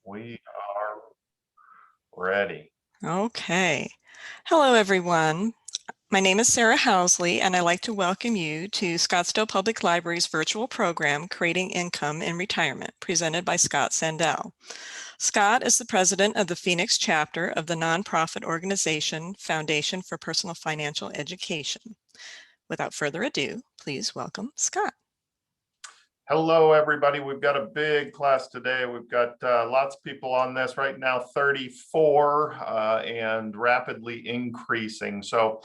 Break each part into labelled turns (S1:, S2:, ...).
S1: We are ready.
S2: Okay. Hello, everyone. My name is Sarah Housley, and I'd like to welcome you to Scottsdale Public Library's virtual program, Creating Income in Retirement, presented by Scott Sandell. Scott is the president of the Phoenix chapter of the nonprofit organization Foundation for Personal Financial Education. Without further ado, please welcome Scott.
S1: Hello, everybody. We've got a big class today. We've got lots of people on this right now, 34 and rapidly increasing. So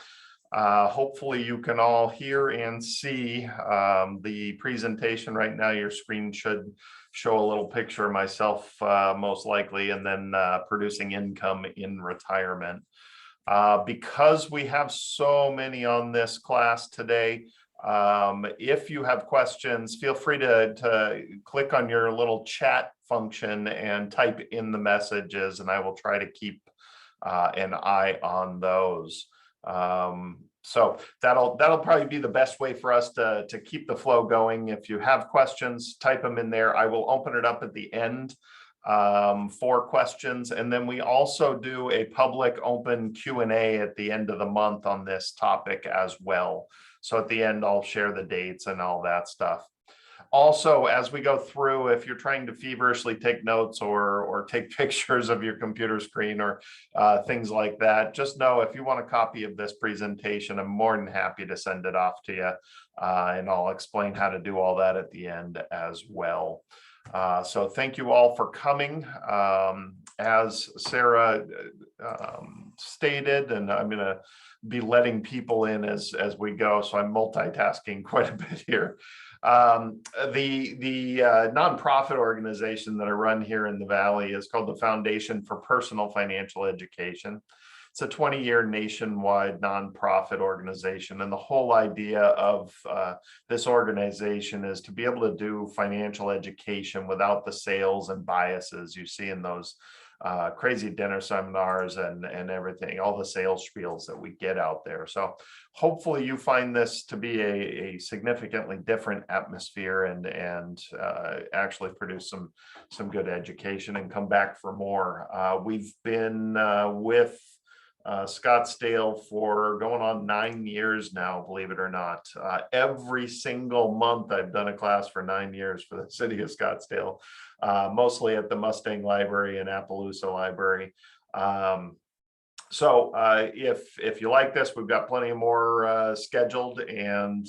S1: hopefully you can all hear and see the presentation right now. Your screen should show a little picture of myself, most likely, and then producing income in retirement. Because we have so many on this class today, if you have questions, feel free to click on your little chat function and type in the messages, and I will try to keep an eye on those. So that'll probably be the best way for us to keep the flow going. If you have questions, type them in there. I will open it up at the end for questions, and then we also do a public open Q&A at the end of the month on this topic as well. So at the end, I'll share the dates and all that stuff. Also, as we go through, if you're trying to feverishly take notes or take pictures of your computer screen or things like that, just know if you want a copy of this presentation, I'm more than happy to send it off to you, and I'll explain how to do all that at the end as well. So thank you all for coming. As Sarah stated, and I'm going to be letting people in as we go, so I'm multitasking quite a bit here. The nonprofit organization that I run here in the Valley is called the Foundation for Personal Financial Education. It's a 20-year nationwide nonprofit organization, and the whole idea of this organization is to be able to do financial education without the sales and biases you see in those crazy dinner seminars and everything, all the sales spiels that we get out there. So hopefully you find this to be a significantly different atmosphere and actually produce some good education and come back for more. We've been with Scottsdale for going on 9 years now, believe it or not. Every single month I've done a class for 9 years for the city of Scottsdale, mostly at the Mustang Library and Appaloosa Library. So if you like this, we've got plenty more scheduled, and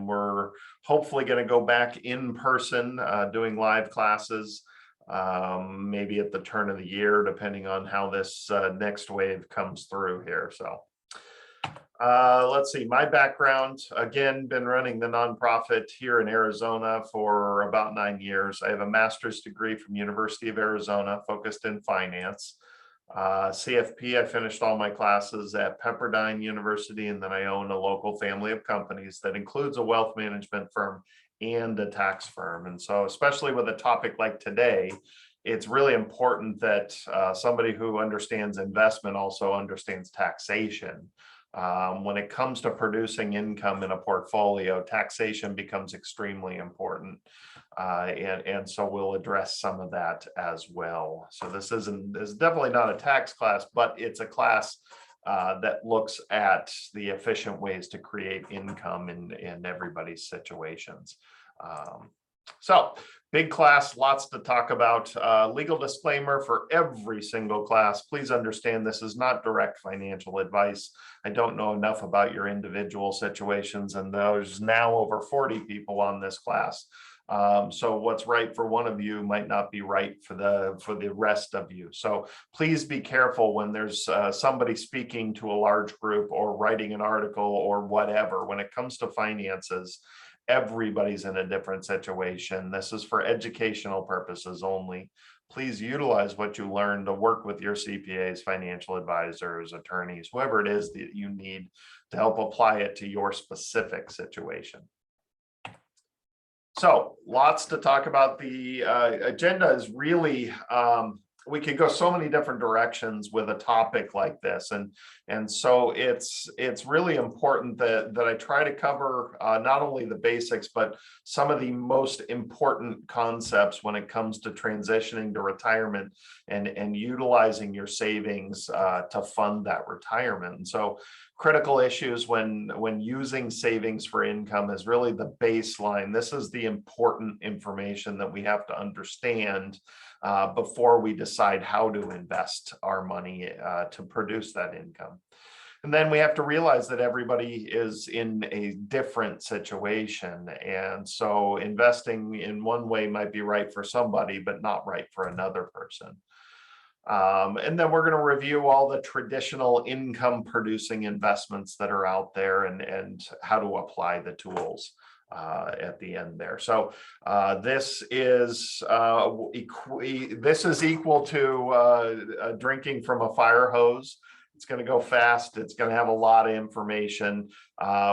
S1: we're hopefully going to go back in person doing live classes. Maybe at the turn of the year, depending on how this next wave comes through here. So let's see, my background, again, been running the nonprofit here in Arizona for about 9 years. I have a master's degree from University of Arizona, focused in finance. CFP, I finished all my classes at Pepperdine University, and then I own a local family of companies that includes a wealth management firm and a tax firm. And so especially with a topic like today, it's really important that somebody who understands investment also understands taxation. When it comes to producing income in a portfolio, taxation becomes extremely important. And so we'll address some of that as well. So this is definitely not a tax class, but it's a class that looks at the efficient ways to create income in everybody's situations. So big class, lots to talk about. Legal disclaimer for every single class. Please understand this is not direct financial advice. I don't know enough about your individual situations, and there's now over 40 people on this class. So what's right for one of you might not be right for the rest of you. So please be careful when there's somebody speaking to a large group or writing an article or whatever. When it comes to finances, everybody's in a different situation. This is for educational purposes only. Please utilize what you learn to work with your CPAs, financial advisors, attorneys, whoever it is that you need to help apply it to your specific situation. So lots to talk about. The agenda is really we could go so many different directions with a topic like this, and so it's really important that I try to cover not only the basics but some of the most important concepts when it comes to transitioning to retirement and utilizing your savings to fund that retirement. And so critical issues when using savings for income is really the baseline. This is the important information that we have to understand before we decide how to invest our money to produce that income. And then we have to realize that everybody is in a different situation. And so investing in one way might be right for somebody, but not right for another person. And then we're going to review all the traditional income producing investments that are out there and how to apply the tools at the end there. So this is equal to drinking from a fire hose. It's going to go fast. It's going to have a lot of information.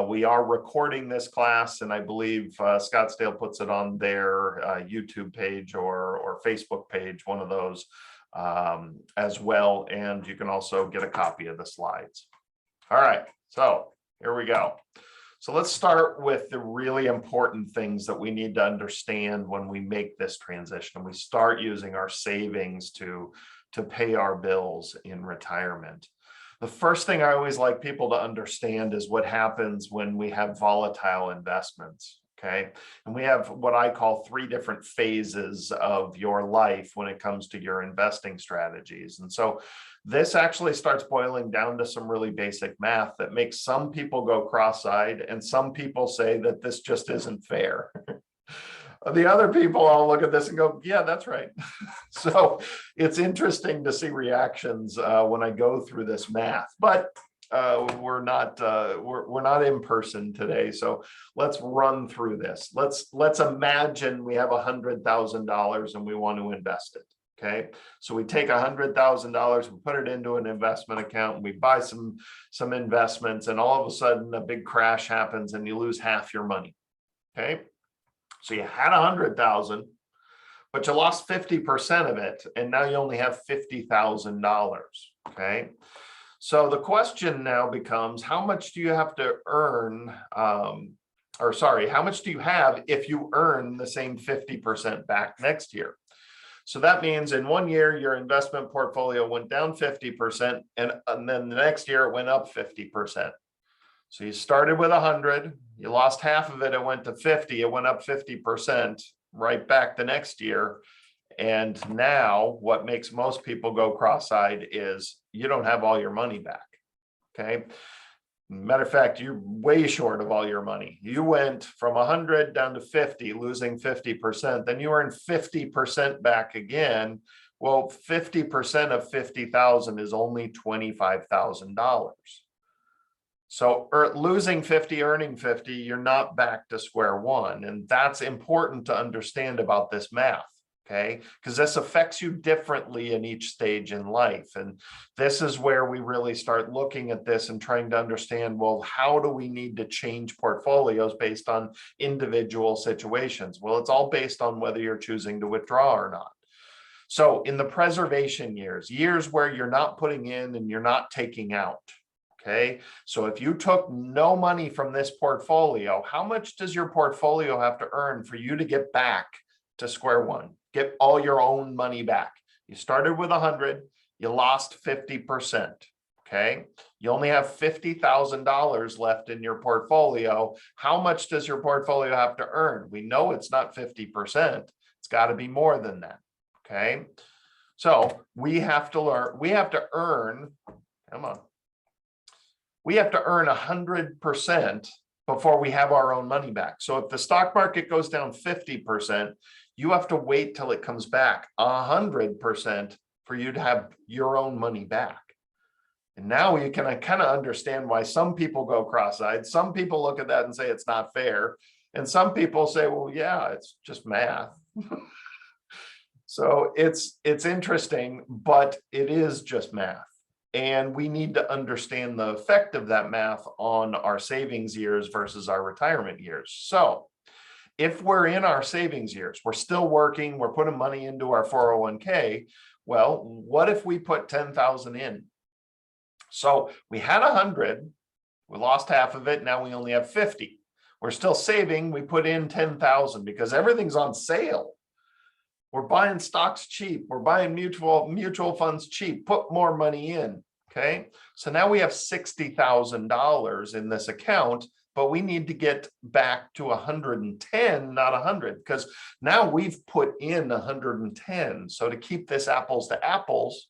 S1: We are recording this class, and I believe Scottsdale puts it on their YouTube page or Facebook page, one of those as well. And you can also get a copy of the slides. All right, so here we go. So let's start with the really important things that we need to understand when we make this transition and we start using our savings to pay our bills in retirement. The first thing I always like people to understand is what happens when we have volatile investments. Okay. And we have what I call 3 different phases of your life when it comes to your investing strategies. And so this actually starts boiling down to some really basic math that makes some people go cross-eyed and some people say that this just isn't fair. The other people all look at this and go, yeah, that's right. So it's interesting to see reactions when I go through this math, but we're not in person today. So let's run through this. Let's imagine we have $100,000 and we want to invest it. Okay, so we take $100,000, we put it into an investment account, and we buy some investments, and all of a sudden a big crash happens and you lose half your money. Okay, so you had 100,000, but you lost 50% of it, and now you only have $50,000. Okay, so the question now becomes, how much do you have to earn? How much do you have if you earn the same 50% back next year? So that means in 1 year, your investment portfolio went down 50%, and then the next year it went up 50%. So you started with 100, you lost half of it, it went to 50, it went up 50% right back the next year. And now what makes most people go cross-eyed is you don't have all your money back. Okay. Matter of fact, you're way short of all your money. You went from 100 down to 50, losing 50%. Then you earn 50% back again. Well, 50% of 50,000 is only $25,000. So losing 50, earning 50, you're not back to square one. And that's important to understand about this math. Okay, because this affects you differently in each stage in life. And this is where we really start looking at this and trying to understand, well, how do we need to change portfolios based on individual situations? Well, it's all based on whether you're choosing to withdraw or not. So in the preservation years where you're not putting in and you're not taking out. Okay, so if you took no money from this portfolio, how much does your portfolio have to earn for you to get back to square one? Get all your own money back. You started with 100, you lost 50%. Okay, you only have $50,000 left in your portfolio. How much does your portfolio have to earn? We know it's not 50%. It's got to be more than that. Okay, so we have to earn 100% before we have our own money back. So if the stock market goes down 50%, you have to wait till it comes back 100% for you to have your own money back. And now you can kind of understand why some people go cross-eyed. Some people look at that and say it's not fair. And some people say, well, yeah, it's just math. So it's interesting, but it is just math. And we need to understand the effect of that math on our savings years versus our retirement years. So if we're in our savings years, we're still working, we're putting money into our 401k, Well, what if we put 10,000 in? So we had 100, we lost half of it. Now we only have 50. We're still saving. We put in 10,000 because everything's on sale. We're buying stocks cheap. We're buying mutual funds cheap. Put more money in. Okay. So now we have $60,000 in this account, but we need to get back to 110, not 100, because now we've put in 110. So to keep this apples to apples,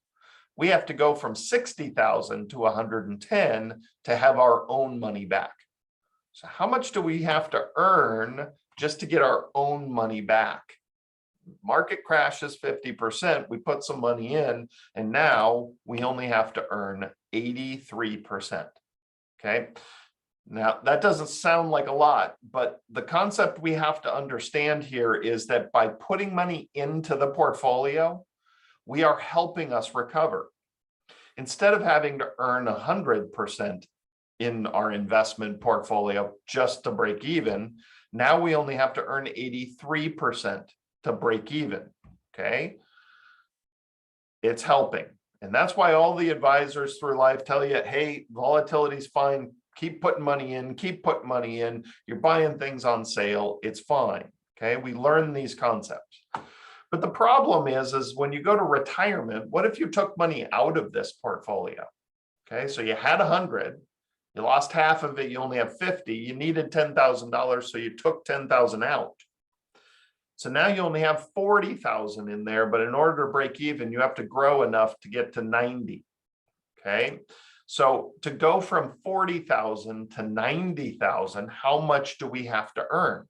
S1: we have to go from 60,000 to 110 to have our own money back. So how much do we have to earn just to get our own money back? Market crashes 50%, we put some money in, and now we only have to earn 83%. Okay. Now that doesn't sound like a lot, but the concept we have to understand here is that by putting money into the portfolio, we are helping us recover. Instead of having to earn 100% in our investment portfolio just to break even, now we only have to earn 83% to break even. Okay. It's helping. And that's why all the advisors through life tell you, hey, volatility is fine. Keep putting money in, keep putting money in. You're buying things on sale. It's fine. Okay. We learn these concepts. But the problem is when you go to retirement, what if you took money out of this portfolio? Okay. So you had 100, you lost half of it. You only have 50. You needed $10,000. So you took 10,000 out. So now you only have 40,000 in there, but in order to break even, you have to grow enough to get to 90. Okay. So to go from 40,000 to 90,000, how much do we have to earn?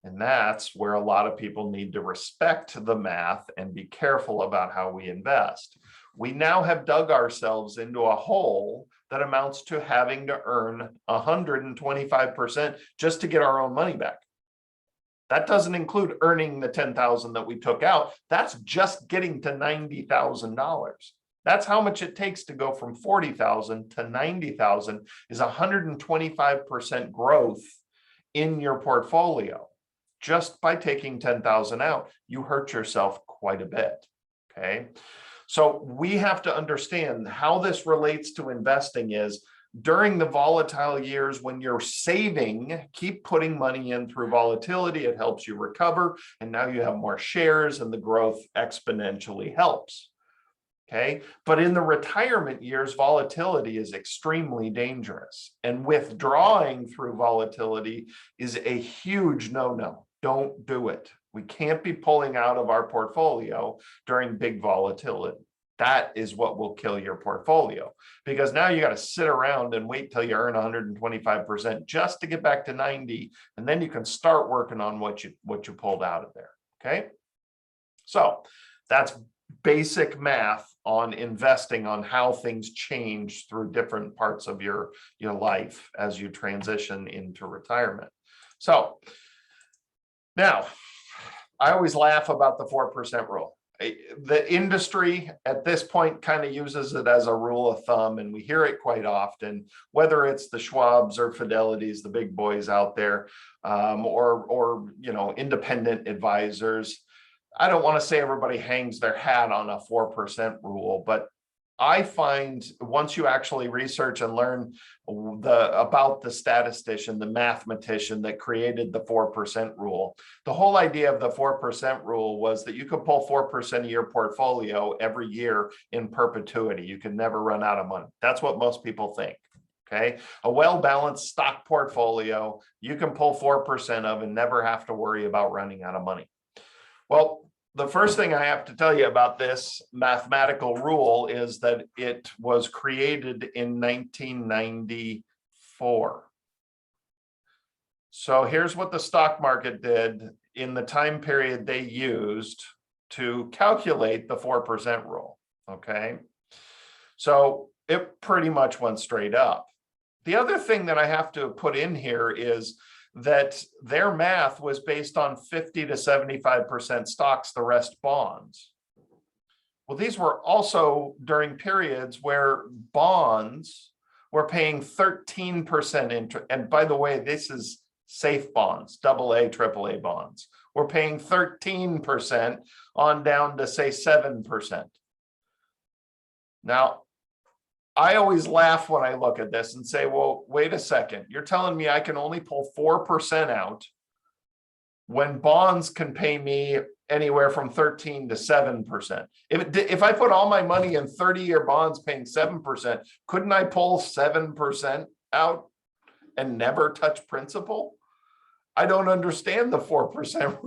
S1: And that's where a lot of people need to respect the math and be careful about how we invest. We now have dug ourselves into a hole that amounts to having to earn 125% just to get our own money back. That doesn't include earning the 10,000 that we took out. That's just getting to $90,000. That's how much it takes to go from 40,000 to 90,000 is 125% growth in your portfolio. Just by taking 10,000 out, you hurt yourself quite a bit. Okay. So we have to understand how this relates to investing is during the volatile years when you're saving, keep putting money in through volatility. It helps you recover. And now you have more shares and the growth exponentially helps. Okay. But in the retirement years, volatility is extremely dangerous. And withdrawing through volatility is a huge no-no. Don't do it. We can't be pulling out of our portfolio during big volatility. That is what will kill your portfolio, because now you got to sit around and wait till you earn 125% just to get back to 90. And then you can start working on what you pulled out of there. Okay. So that's basic math on investing, on how things change through different parts of your life as you transition into retirement. So now I always laugh about the 4% rule. The industry at this point kind of uses it as a rule of thumb, and we hear it quite often, whether it's the Schwabs or Fidelities, the big boys out there, or independent advisors. I don't want to say everybody hangs their hat on a 4% rule, but I find once you actually research and learn about the statistician, the mathematician that created the 4% rule, the whole idea of the 4% rule was that you could pull 4% of your portfolio every year in perpetuity. You can never run out of money. That's what most people think. Okay. A well-balanced stock portfolio, you can pull 4% of and never have to worry about running out of money. Well, the first thing I have to tell you about this mathematical rule is that it was created in 1994. So here's what the stock market did in the time period they used to calculate the 4% rule. Okay. So it pretty much went straight up. The other thing that I have to put in here is that their math was based on 50 to 75% stocks, the rest bonds. Well, these were also during periods where bonds were paying 13% interest. And by the way, this is safe bonds, AA, AAA bonds. we're paying 13% on down to say 7%. Now, I always laugh when I look at this and say, well, wait a second, you're telling me I can only pull 4% out when bonds can pay me anywhere from 13 to 7%. If I put all my money in 30-year bonds paying 7%, couldn't I pull 7% out and never touch principal? I don't understand the 4%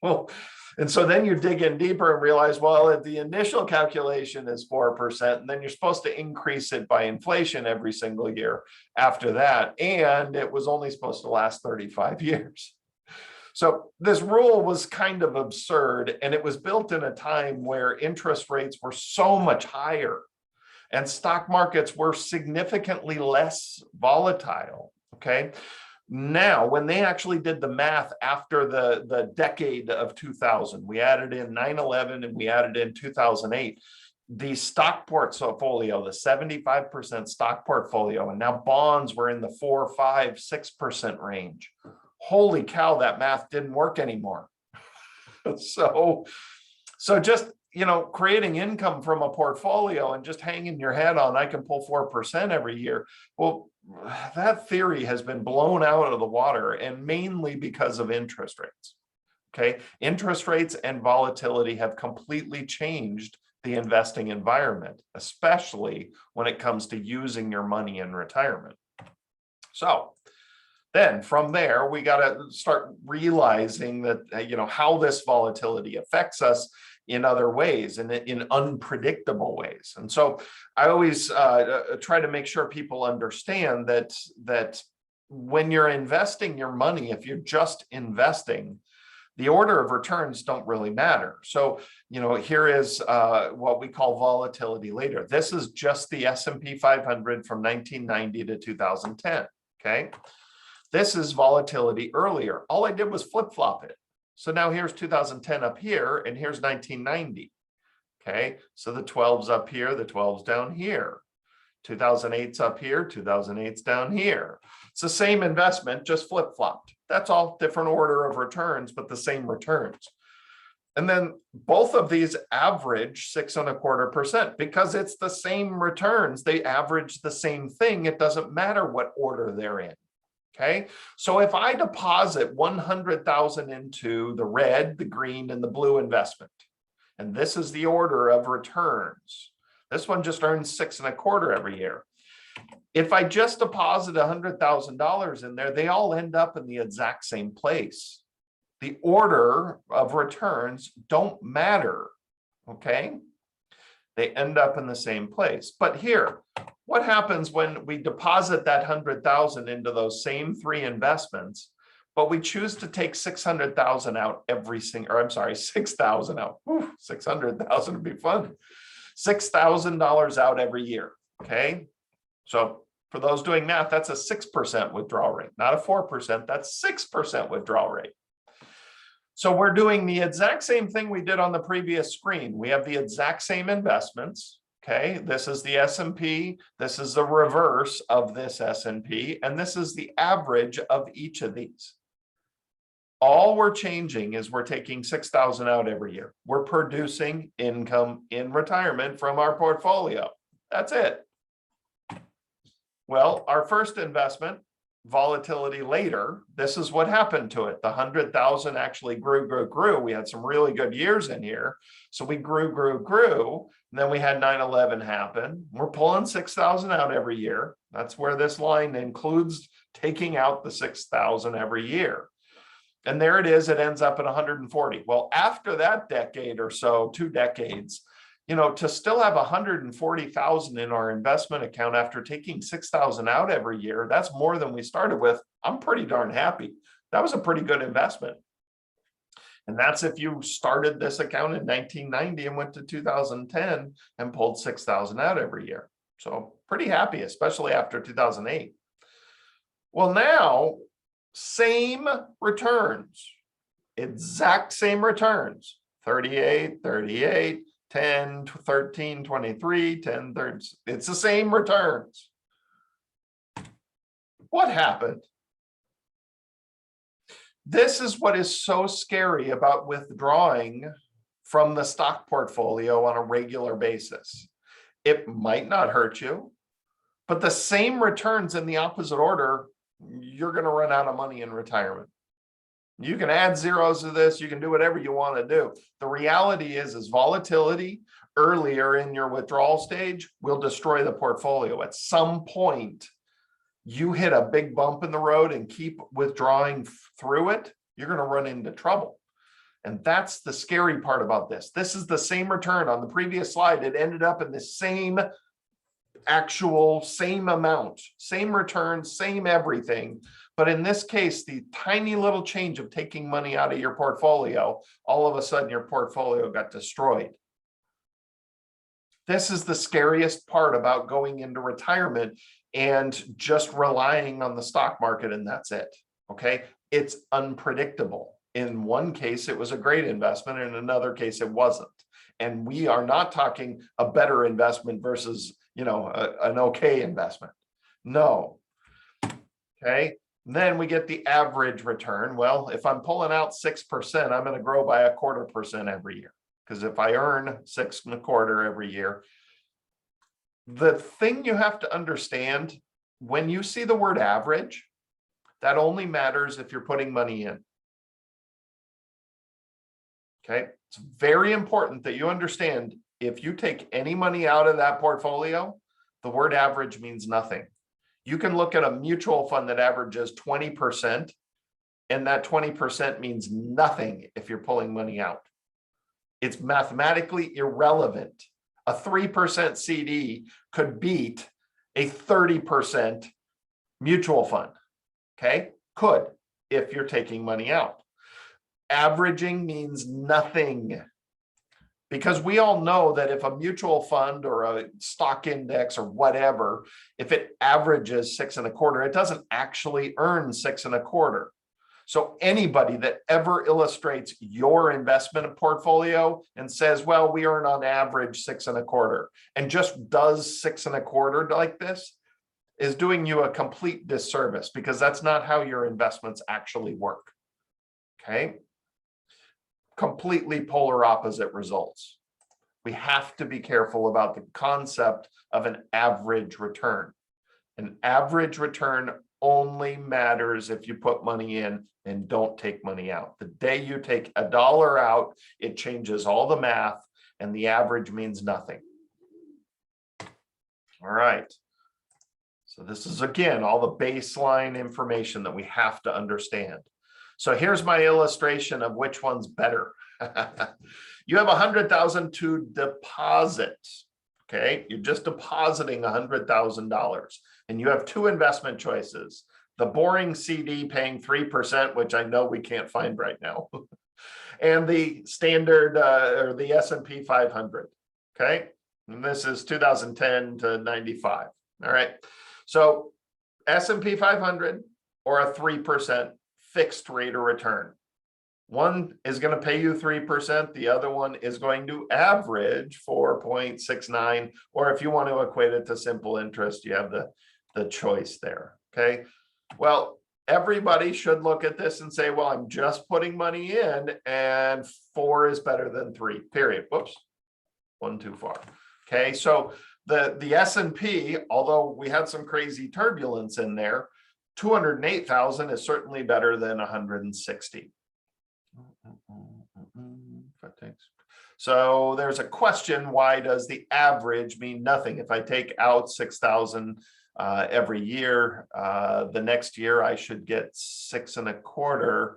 S1: rule. And so then you dig in deeper and realize, well, if the initial calculation is 4%, and then you're supposed to increase it by inflation every single year after that. And it was only supposed to last 35 years. So this rule was kind of absurd, and it was built in a time where interest rates were so much higher and stock markets were significantly less volatile. Okay. Now, when they actually did the math after the decade of 2000, we added in 9/11 and we added in 2008, the stock portfolio, the 75% stock portfolio, and now bonds were in the 4, 5, 6% range. Holy cow, that math didn't work anymore. So just, creating income from a portfolio and just hanging your head on, I can pull 4% every year. Well, that theory has been blown out of the water, and mainly because of interest rates. Okay. Interest rates and volatility have completely changed the investing environment, especially when it comes to using your money in retirement. So then from there, we got to start realizing that, how this volatility affects us in other ways and in unpredictable ways. And so I always try to make sure people understand that when you're investing your money, if you're just investing, the order of returns don't really matter. So, here is what we call volatility later. This is just the S&P 500 from 1990 to 2010. Okay. This is volatility earlier. All I did was flip-flop it. So now here's 2010 up here, and here's 1990. Okay, so the 12's up here, the 12's down here. 2008's up here, 2008's down here. It's the same investment, just flip-flopped. That's all, different order of returns, but the same returns. And then both of these average 6.25% because it's the same returns. They average the same thing. It doesn't matter what order they're in. Okay, so if I deposit 100,000 into the red, the green, and the blue investment, and this is the order of returns, this one just earns 6.25 every year. If I just deposit $100,000 in there, they all end up in the exact same place. The order of returns don't matter. Okay, they end up in the same place. But here, what happens when we deposit that 100,000 into those same three investments, but we choose to take 600,000 out every single, or I'm sorry, 6,000 out. 600,000 would be fun. $6,000 out every year. Okay. So for those doing math, that's a 6% withdrawal rate, not a 4%. That's 6% withdrawal rate. So we're doing the exact same thing we did on the previous screen. We have the exact same investments. Okay, this is the S&P, this is the reverse of this S&P, and this is the average of each of these. All we're changing is we're taking 6,000 out every year. We're producing income in retirement from our portfolio. That's it. Well, our first investment, volatility later, this is what happened to it. The 100,000 actually grew. We had some really good years in here. So we grew. And then we had 9/11 happen. We're pulling 6,000 out every year. That's where this line includes taking out the 6,000 every year. And there it is. It ends up at 140. Well, after that decade or so, 2 decades, to still have 140,000 in our investment account after taking 6,000 out every year, that's more than we started with. I'm pretty darn happy. That was a pretty good investment. And that's if you started this account in 1990 and went to 2010 and pulled 6,000 out every year. So pretty happy, especially after 2008. Well, now, same returns, exact same returns, 38, 38, 10, 13, 23, 10, 30. It's the same returns. What happened? This is what is so scary about withdrawing from the stock portfolio on a regular basis. It might not hurt you, but the same returns in the opposite order, you're going to run out of money in retirement. You can add zeros to this. You can do whatever you want to do. The reality is volatility earlier in your withdrawal stage will destroy the portfolio. At some point, you hit a big bump in the road and keep withdrawing through it, you're going to run into trouble. And that's the scary part about this. This is the same return on the previous slide. It ended up in the same amount, same return, same everything. But in this case, the tiny little change of taking money out of your portfolio, all of a sudden your portfolio got destroyed. This is the scariest part about going into retirement and just relying on the stock market, and that's it. Okay. It's unpredictable. In one case, it was a great investment. In another case, it wasn't. And we are not talking a better investment versus, an okay investment. No. Okay. And then we get the average return. Well, if I'm pulling out 6%, I'm going to grow by 0.25% every year. Because if I earn 6.25% every year, the thing you have to understand, when you see the word average, that only matters if you're putting money in. Okay. It's very important that you understand if you take any money out of that portfolio, the word average means nothing. You can look at a mutual fund that averages 20%, and that 20% means nothing if you're pulling money out. It's mathematically irrelevant. A 3% CD could beat a 30% mutual fund. Okay, could, if you're taking money out. Averaging means nothing, because we all know that if a mutual fund or a stock index or whatever, if it averages 6.25%, it doesn't actually earn 6.25%. So anybody that ever illustrates your investment portfolio and says, well, we earn on average 6.25%, and just does 6.25% like this, is doing you a complete disservice, because that's not how your investments actually work. Okay. Completely polar opposite results. We have to be careful about the concept of an average return. An average return only matters if you put money in and don't take money out. The day you take $1 out, it changes all the math, and the average means nothing. All right. So this is, again, all the baseline information that we have to understand. So here's my illustration of which one's better. You have $100,000 to deposit. Okay, you're just depositing $100,000, and you have two investment choices: the boring CD paying 3%, which I know we can't find right now, and the standard or the S&P 500. Okay, and this is 2010 to 95. All right, so S&P 500 or a 3% fixed rate of return. One is going to pay you 3%. The other one is going to average 4.69, or if you want to equate it to simple interest, you have the choice there. Okay. Well, everybody should look at this and say, well, I'm just putting money in, and 4 is better than 3, period. Whoops, one too far. Okay. So the S&P, although we had some crazy turbulence in there, 208,000 is certainly better than 160. So there's a question: why does the average mean nothing? If I take out 6,000 every year, the next year I should get 6.25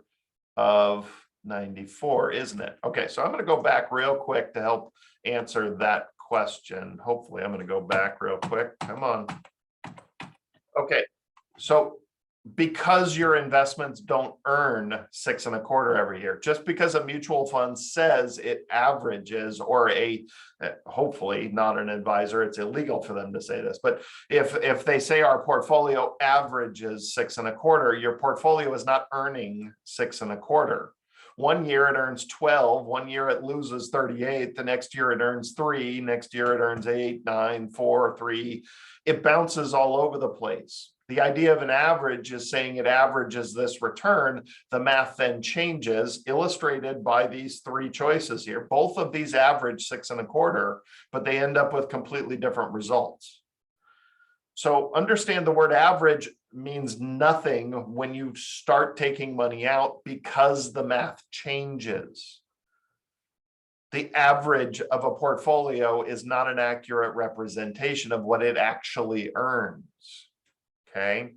S1: of 94, isn't it? Okay, so I'm going to go back real quick to help answer that question. Hopefully, I'm going to go back real quick. Come on. Okay, so because your investments don't earn 6.25 every year, just because a mutual fund says it averages, or hopefully not an advisor, it's illegal for them to say this, but if they say our portfolio averages 6.25, your portfolio is not earning 6.25. 1 year it earns 12, 1 year it loses 38, the next year it earns 3, next year it earns 8, 9, 4, 3. It bounces all over the place. The idea of an average is saying it averages this return. The math then changes, illustrated by these 3 choices here. Both of these average 6 1/4, but they end up with completely different results. So understand the word average means nothing when you start taking money out because the math changes. The average of a portfolio is not an accurate representation of what it actually earns. Okay.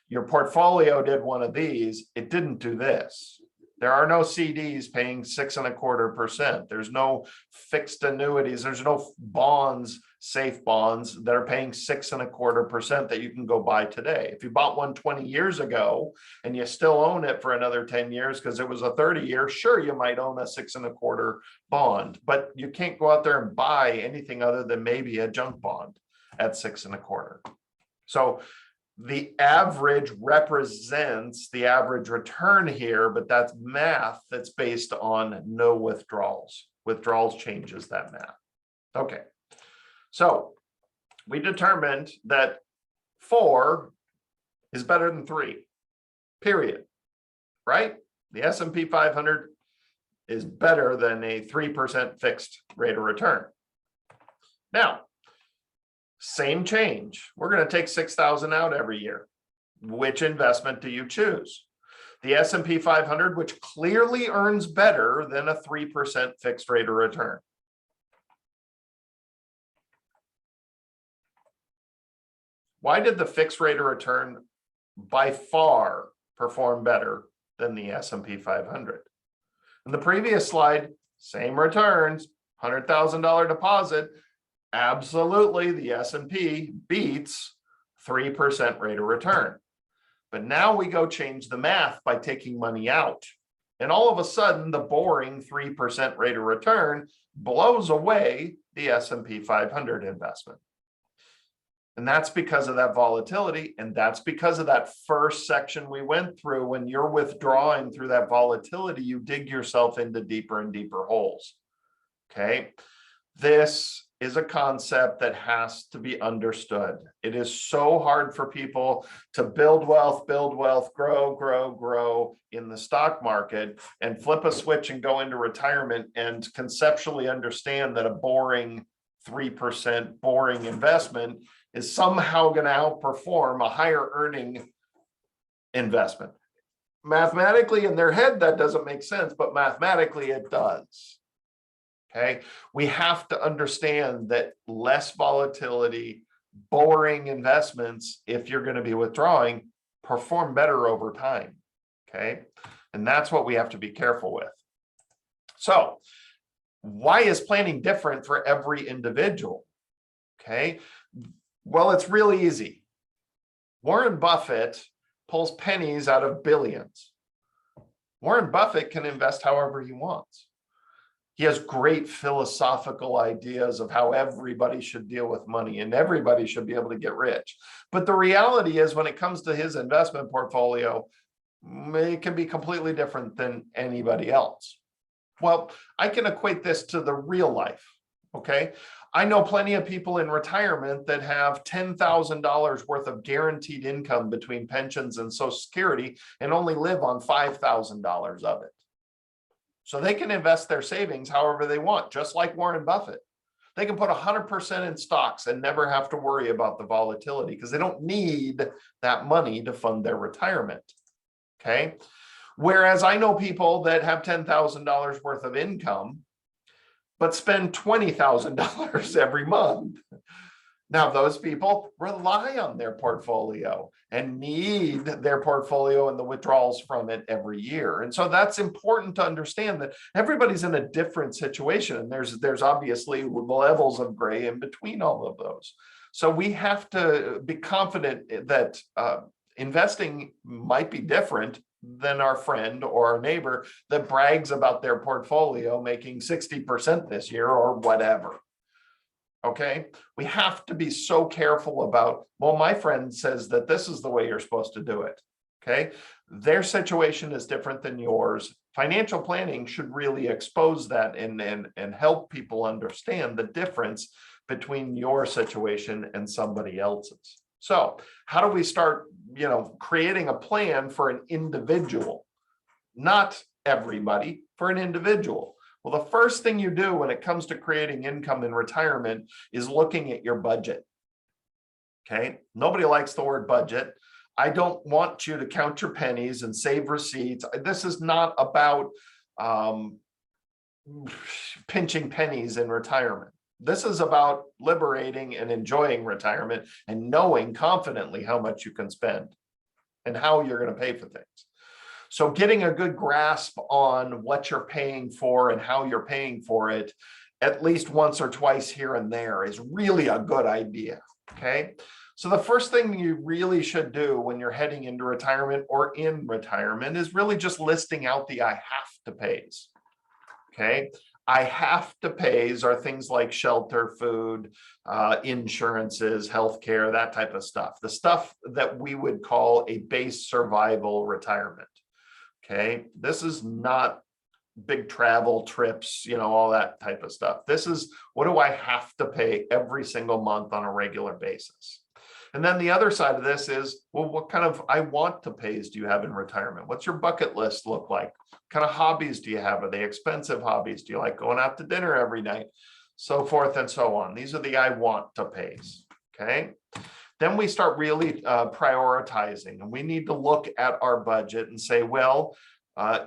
S1: Your portfolio did one of these. It didn't do this. There are no CDs paying 6 1/4%. There's no fixed annuities. There's no bonds, safe bonds that are paying 6 1/4% that you can go buy today. If you bought one 20 years ago and you still own it for another 10 years because it was a 30-year, sure, you might own a 6 1/4 bond, but you can't go out there and buy anything other than maybe a junk bond at 6 1/4. So the average represents the average return here, but that's math that's based on no withdrawals. Withdrawals changes that math. Okay, so we determined that 4 is better than 3, period, right? The S&P 500 is better than a 3% fixed rate of return. Now, same change. We're going to take 6,000 out every year. Which investment do you choose? The S&P 500, which clearly earns better than a 3% fixed rate of return. Why did the fixed rate of return by far perform better than the S&P 500? In the previous slide, same returns, $100,000 deposit. Absolutely, the S&P beats 3% rate of return. But now we go change the math by taking money out. And all of a sudden, the boring 3% rate of return blows away the S&P 500 investment. And that's because of that volatility. And that's because of that first section we went through. When you're withdrawing through that volatility, you dig yourself into deeper and deeper holes. Okay. This is a concept that has to be understood. It is so hard for people to build wealth, grow in the stock market and flip a switch and go into retirement and conceptually understand that a boring 3% boring investment is somehow going to outperform a higher earning investment. Mathematically, in their head, that doesn't make sense, but mathematically it does. Okay, we have to understand that less volatility, boring investments, if you're going to be withdrawing, perform better over time. Okay, and that's what we have to be careful with. So, why is planning different for every individual? Okay, well, it's really easy. Warren Buffett pulls pennies out of billions. Warren Buffett can invest however he wants. He has great philosophical ideas of how everybody should deal with money and everybody should be able to get rich. But the reality is, when it comes to his investment portfolio, it can be completely different than anybody else. Well, I can equate this to the real life. Okay. I know plenty of people in retirement that have $10,000 worth of guaranteed income between pensions and Social Security and only live on $5,000 of it. So they can invest their savings however they want, just like Warren Buffett. They can put 100% in stocks and never have to worry about the volatility because they don't need that money to fund their retirement. Okay. Whereas I know people that have $10,000 worth of income, but spend $20,000 every month. Now, those people rely on their portfolio and need their portfolio and the withdrawals from it every year. And so that's important to understand that everybody's in a different situation. And there's obviously levels of gray in between all of those. So we have to be confident that investing might be different than our friend or our neighbor that brags about their portfolio making 60% this year or whatever. Okay, we have to be so careful about, well, my friend says that this is the way you're supposed to do it. Okay, their situation is different than yours. Financial planning should really expose that and help people understand the difference between your situation and somebody else's. So how do we start, creating a plan for an individual? Not everybody, for an individual. Well, the first thing you do when it comes to creating income in retirement is looking at your budget. Okay, nobody likes the word budget. I don't want you to count your pennies and save receipts. This is not about pinching pennies in retirement. This is about liberating and enjoying retirement and knowing confidently how much you can spend and how you're going to pay for things. So getting a good grasp on what you're paying for and how you're paying for it at least once or twice here and there is really a good idea. Okay. So the first thing you really should do when you're heading into retirement or in retirement is really just listing out the I have to pays. Okay. I have to pays are things like shelter, food, insurances, healthcare, that type of stuff. The stuff that we would call a base survival retirement. Okay. This is not big travel trips, all that type of stuff. This is, what do I have to pay every single month on a regular basis? And then the other side of this is, well, what kind of I want to pays do you have in retirement? What's your bucket list look like? What kind of hobbies do you have? Are they expensive hobbies? Do you like going out to dinner every night? So forth and so on. These are the I want to pays. Okay. Then we start really prioritizing, and we need to look at our budget and say, well,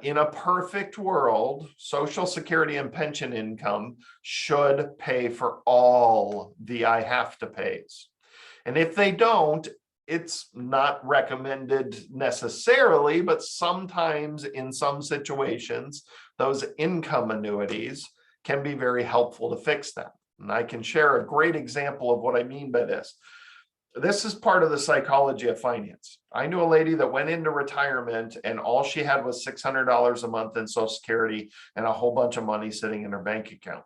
S1: in a perfect world, Social Security and pension income should pay for all the I have to pays. And if they don't, it's not recommended necessarily, but sometimes in some situations, those income annuities can be very helpful to fix that. And I can share a great example of what I mean by this. This is part of the psychology of finance. I knew a lady that went into retirement and all she had was $600 a month in Social Security and a whole bunch of money sitting in her bank account.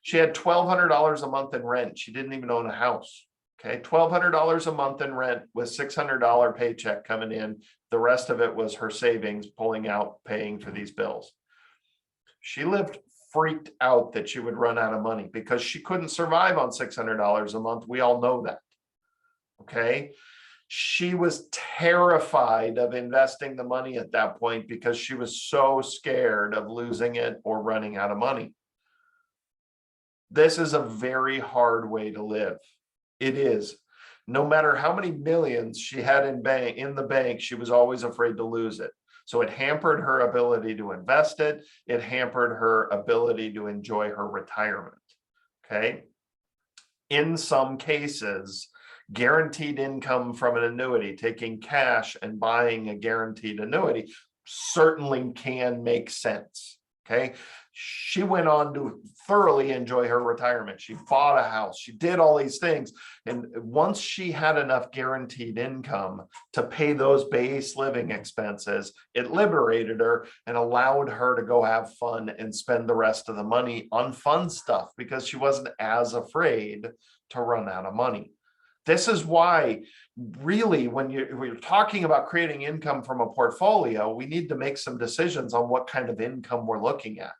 S1: She had $1,200 a month in rent. She didn't even own a house. Okay, $1,200 a month in rent with $600 paycheck coming in. The rest of it was her savings pulling out, paying for these bills. She lived freaked out that she would run out of money because she couldn't survive on $600 a month. We all know that. Okay. She was terrified of investing the money at that point because she was so scared of losing it or running out of money. This is a very hard way to live. It is. No matter how many millions she had in the bank, she was always afraid to lose it. So it hampered her ability to invest it. It hampered her ability to enjoy her retirement. Okay. In some cases, guaranteed income from an annuity, taking cash and buying a guaranteed annuity certainly can make sense. Okay. She went on to thoroughly enjoy her retirement. She bought a house. She did all these things. And once she had enough guaranteed income to pay those base living expenses, it liberated her and allowed her to go have fun and spend the rest of the money on fun stuff because she wasn't as afraid to run out of money. This is why really when you're talking about creating income from a portfolio, we need to make some decisions on what kind of income we're looking at.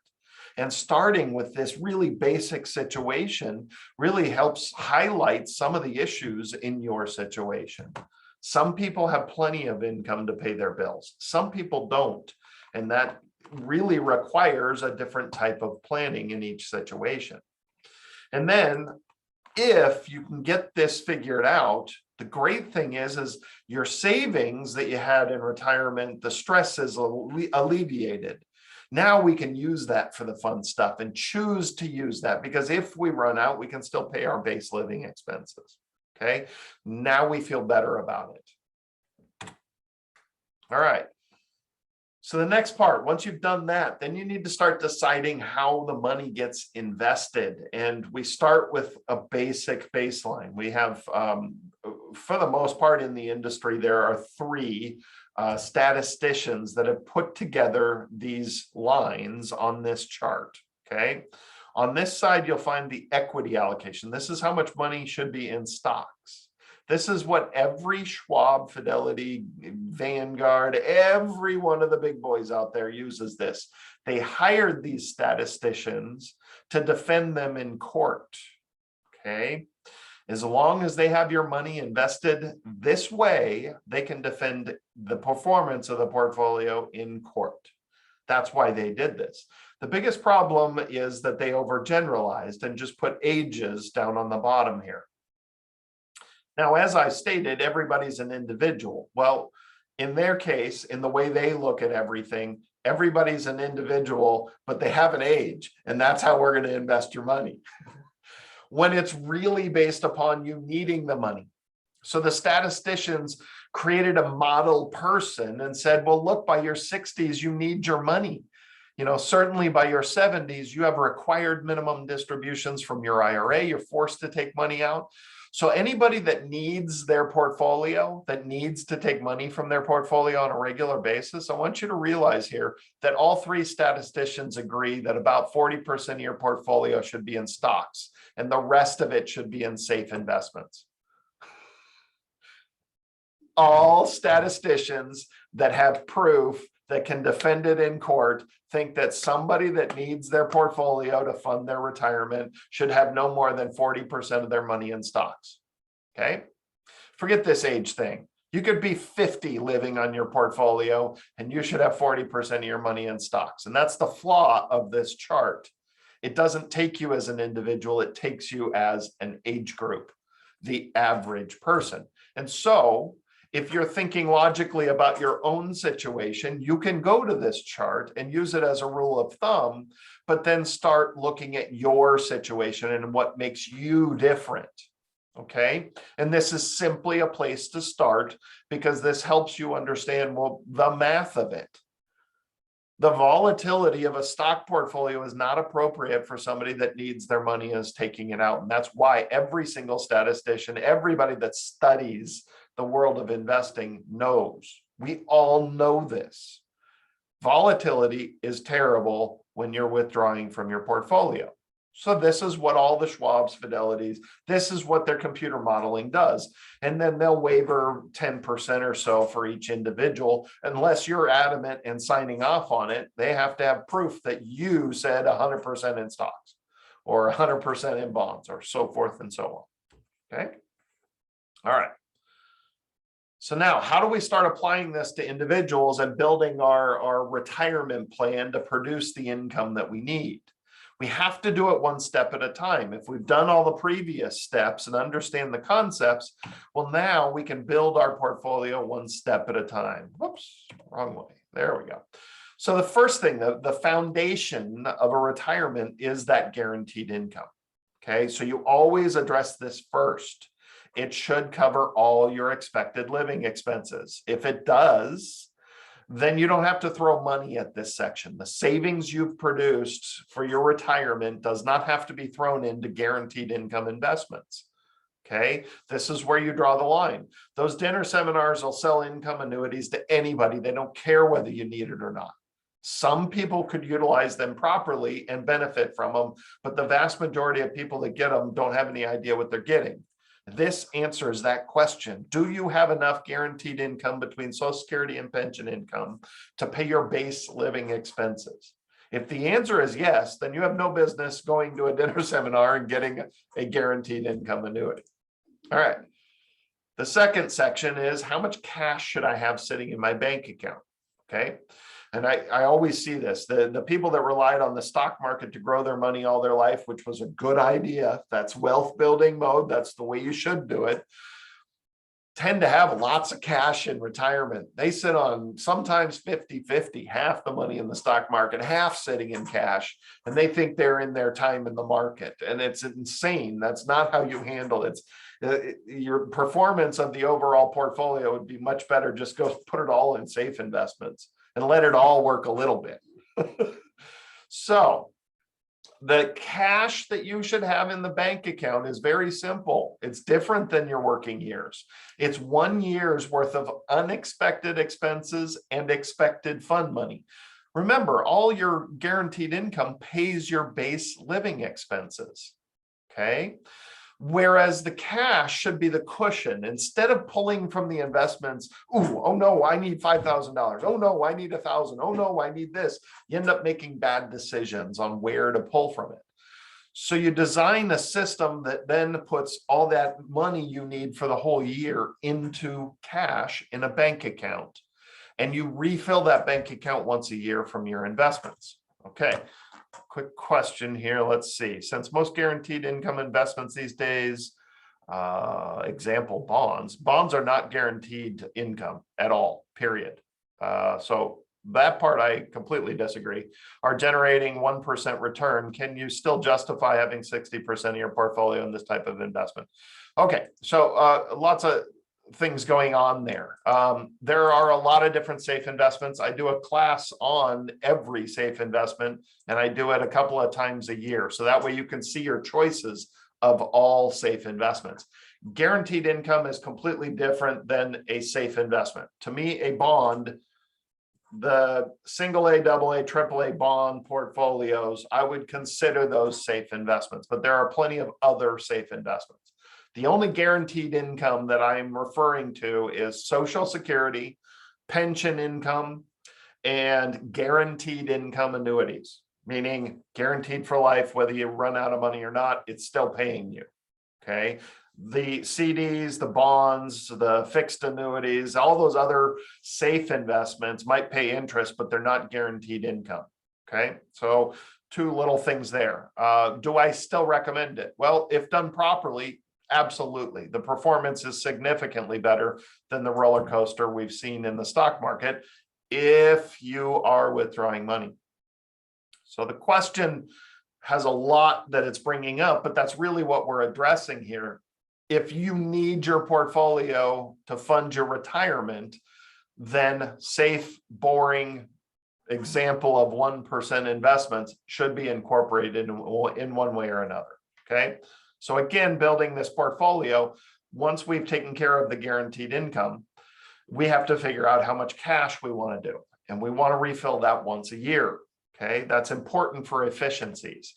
S1: And starting with this really basic situation really helps highlight some of the issues in your situation. Some people have plenty of income to pay their bills. Some people don't. And that really requires a different type of planning in each situation. And then if you can get this figured out, the great thing is your savings that you had in retirement, the stress is alleviated. Now we can use that for the fun stuff and choose to use that because if we run out, we can still pay our base living expenses. Okay. Now we feel better about it. All right. So the next part, once you've done that, then you need to start deciding how the money gets invested. And we start with a basic baseline. We have, for the most part in the industry, there are three statisticians that have put together these lines on this chart. Okay. On this side, you'll find the equity allocation. This is how much money should be in stocks. This is what every Schwab, Fidelity, Vanguard, every one of the big boys out there uses this. They hired these statisticians to defend them in court. Okay. As long as they have your money invested this way, they can defend the performance of the portfolio in court. That's why they did this. The biggest problem is that they overgeneralized and just put ages down on the bottom here. Now, as I stated, everybody's an individual. Well, in their case, in the way they look at everything, everybody's an individual, but they have an age, and that's how we're going to invest your money. When it's really based upon you needing the money. So the statisticians created a model person and said, well, look, by your 60s, you need your money. You know, certainly by your 70s, you have required minimum distributions from your IRA. You're forced to take money out. So anybody that needs their portfolio, that needs to take money from their portfolio on a regular basis, I want you to realize here that all three statisticians agree that about 40% of your portfolio should be in stocks, and the rest of it should be in safe investments. All statisticians that have proof that can defend it in court think that somebody that needs their portfolio to fund their retirement should have no more than 40% of their money in stocks. Okay? Forget this age thing. You could be 50 living on your portfolio and you should have 40% of your money in stocks. And that's the flaw of this chart. It doesn't take you as an individual, it takes you as an age group, the average person. And so if you're thinking logically about your own situation, you can go to this chart and use it as a rule of thumb, but then start looking at your situation and what makes you different. Okay. And this is simply a place to start because this helps you understand, well, the math of it. The volatility of a stock portfolio is not appropriate for somebody that needs their money as taking it out. And that's why every single statistician, everybody that studies the world of investing knows. We all know this. Volatility is terrible when you're withdrawing from your portfolio. So this is what all the Schwab's, Fidelities, this is what their computer modeling does. And then they'll waiver 10% or so for each individual. Unless you're adamant and signing off on it, they have to have proof that you said 100% in stocks or 100% in bonds or so forth and so on. Okay. All right. So now, how do we start applying this to individuals and building our retirement plan to produce the income that we need? We have to do it one step at a time. If we've done all the previous steps and understand the concepts, well, now we can build our portfolio one step at a time. Whoops, wrong way. There we go. So the first thing, the foundation of a retirement is that guaranteed income. Okay, so you always address this first. It should cover all your expected living expenses. If it does, then you don't have to throw money at this section. The savings you've produced for your retirement does not have to be thrown into guaranteed income investments. Okay, this is where you draw the line. Those dinner seminars will sell income annuities to anybody. They don't care whether you need it or not. Some people could utilize them properly and benefit from them, but the vast majority of people that get them don't have any idea what they're getting. This answers that question. Do you have enough guaranteed income between Social Security and pension income to pay your base living expenses? If the answer is yes, then you have no business going to a dinner seminar and getting a guaranteed income annuity. All right. The second section is how much cash should I have sitting in my bank account? Okay. And I always see this, the people that relied on the stock market to grow their money all their life, which was a good idea. That's wealth building mode. That's the way you should do it. Tend to have lots of cash in retirement. They sit on sometimes 50-50, half the money in the stock market, half sitting in cash. And they think they're in their time in the market. And it's insane. That's not how you handle it. Your performance of the overall portfolio would be much better. Just go put it all in safe investments and let it all work a little bit. So the cash that you should have in the bank account is very simple. It's different than your working years. It's 1 year's worth of unexpected expenses and expected fund money. Remember, all your guaranteed income pays your base living expenses. Okay. Whereas the cash should be the cushion. Instead of pulling from the investments, ooh, oh no, I need $5,000. Oh no, I need 1,000. Oh no, I need this. You end up making bad decisions on where to pull from it. So you design a system that then puts all that money you need for the whole year into cash in a bank account. And you refill that bank account once a year from your investments. Okay, quick question here. Let's see. Since most guaranteed income investments these days, example bonds are not guaranteed income at all, period. So that part I completely disagree. Are generating 1% return. Can you still justify having 60% of your portfolio in this type of investment? Okay, so lots of things going on there. There are a lot of different safe investments. I do a class on every safe investment, and I do it a couple of times a year. So that way you can see your choices of all safe investments. Guaranteed income is completely different than a safe investment. To me, a bond, the single A, double A, triple A bond portfolios, I would consider those safe investments, but there are plenty of other safe investments. The only guaranteed income that I'm referring to is Social Security, pension income, and guaranteed income annuities, meaning guaranteed for life, whether you run out of money or not, it's still paying you. Okay. The CDs, the bonds, the fixed annuities, all those other safe investments might pay interest, but they're not guaranteed income. Okay. So two little things there. Do I still recommend it? Well, if done properly, absolutely. The performance is significantly better than the roller coaster we've seen in the stock market if you are withdrawing money. So the question has a lot that it's bringing up, but that's really what we're addressing here. If you need your portfolio to fund your retirement, then safe, boring example of 1% investments should be incorporated in one way or another. Okay. So again, building this portfolio, once we've taken care of the guaranteed income, we have to figure out how much cash we want to do. And we want to refill that once a year. Okay. That's important for efficiencies.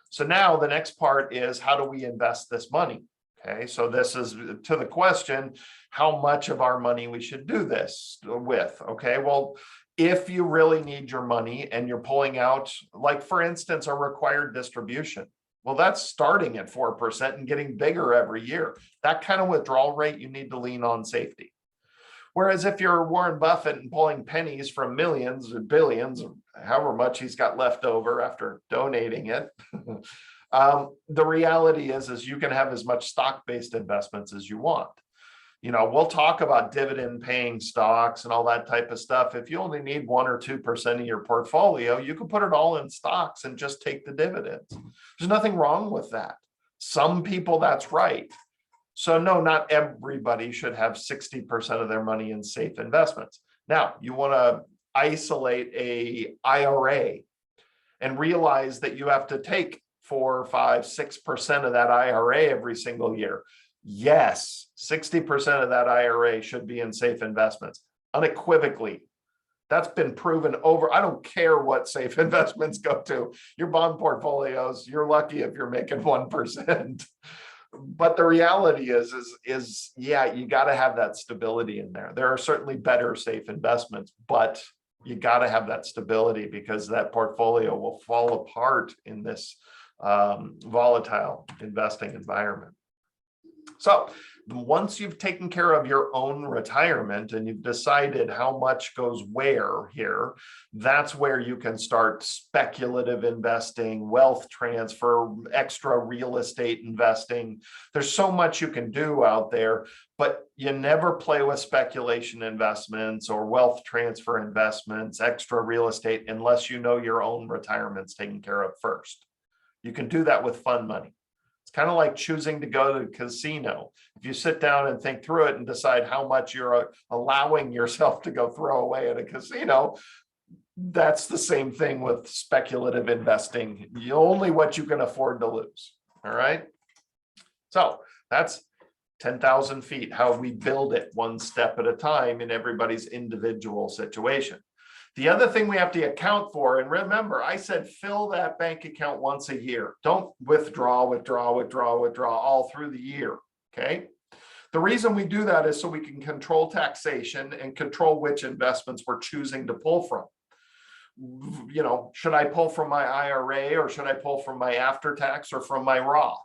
S1: So now the next part is, how do we invest this money? Okay, so this is to the question, how much of our money we should do this with. Okay, well, if you really need your money and you're pulling out, like for instance, a required distribution, well, that's starting at 4% and getting bigger every year. That kind of withdrawal rate, you need to lean on safety. Whereas if you're Warren Buffett and pulling pennies from millions or billions, or however much he's got left over after donating it, the reality is you can have as much stock-based investments as you want. You know, we'll talk about dividend paying stocks and all that type of stuff. If you only need 1 or 2% of your portfolio, you can put it all in stocks and just take the dividends. There's nothing wrong with that. Some people, that's right. So no, not everybody should have 60% of their money in safe investments. Now, you want to isolate a IRA and realize that you have to take 4, 5, 6% of that IRA every single year. Yes, 60% of that IRA should be in safe investments, unequivocally. That's been proven over. I don't care what safe investments go to. Your bond portfolios, you're lucky if you're making 1%. But the reality is yeah, you got to have that stability in there. There are certainly better safe investments, but you got to have that stability, because that portfolio will fall apart in this volatile investing environment. So once you've taken care of your own retirement and you've decided how much goes where here, that's where you can start speculative investing, wealth transfer, extra real estate investing. There's so much you can do out there, but you never play with speculation investments or wealth transfer investments, extra real estate, unless you know your own retirement's taken care of first. You can do that with fund money. It's kind of like choosing to go to the casino. If you sit down and think through it and decide how much you're allowing yourself to go throw away at a casino, that's the same thing with speculative investing. Only what you can afford to lose. All right. So that's 10,000 feet, how we build it one step at a time in everybody's individual situation. The other thing we have to account for, and remember, I said fill that bank account once a year. Don't withdraw all through the year, okay? The reason we do that is so we can control taxation and control which investments we're choosing to pull from. You know, should I pull from my IRA or should I pull from my after tax or from my Roth?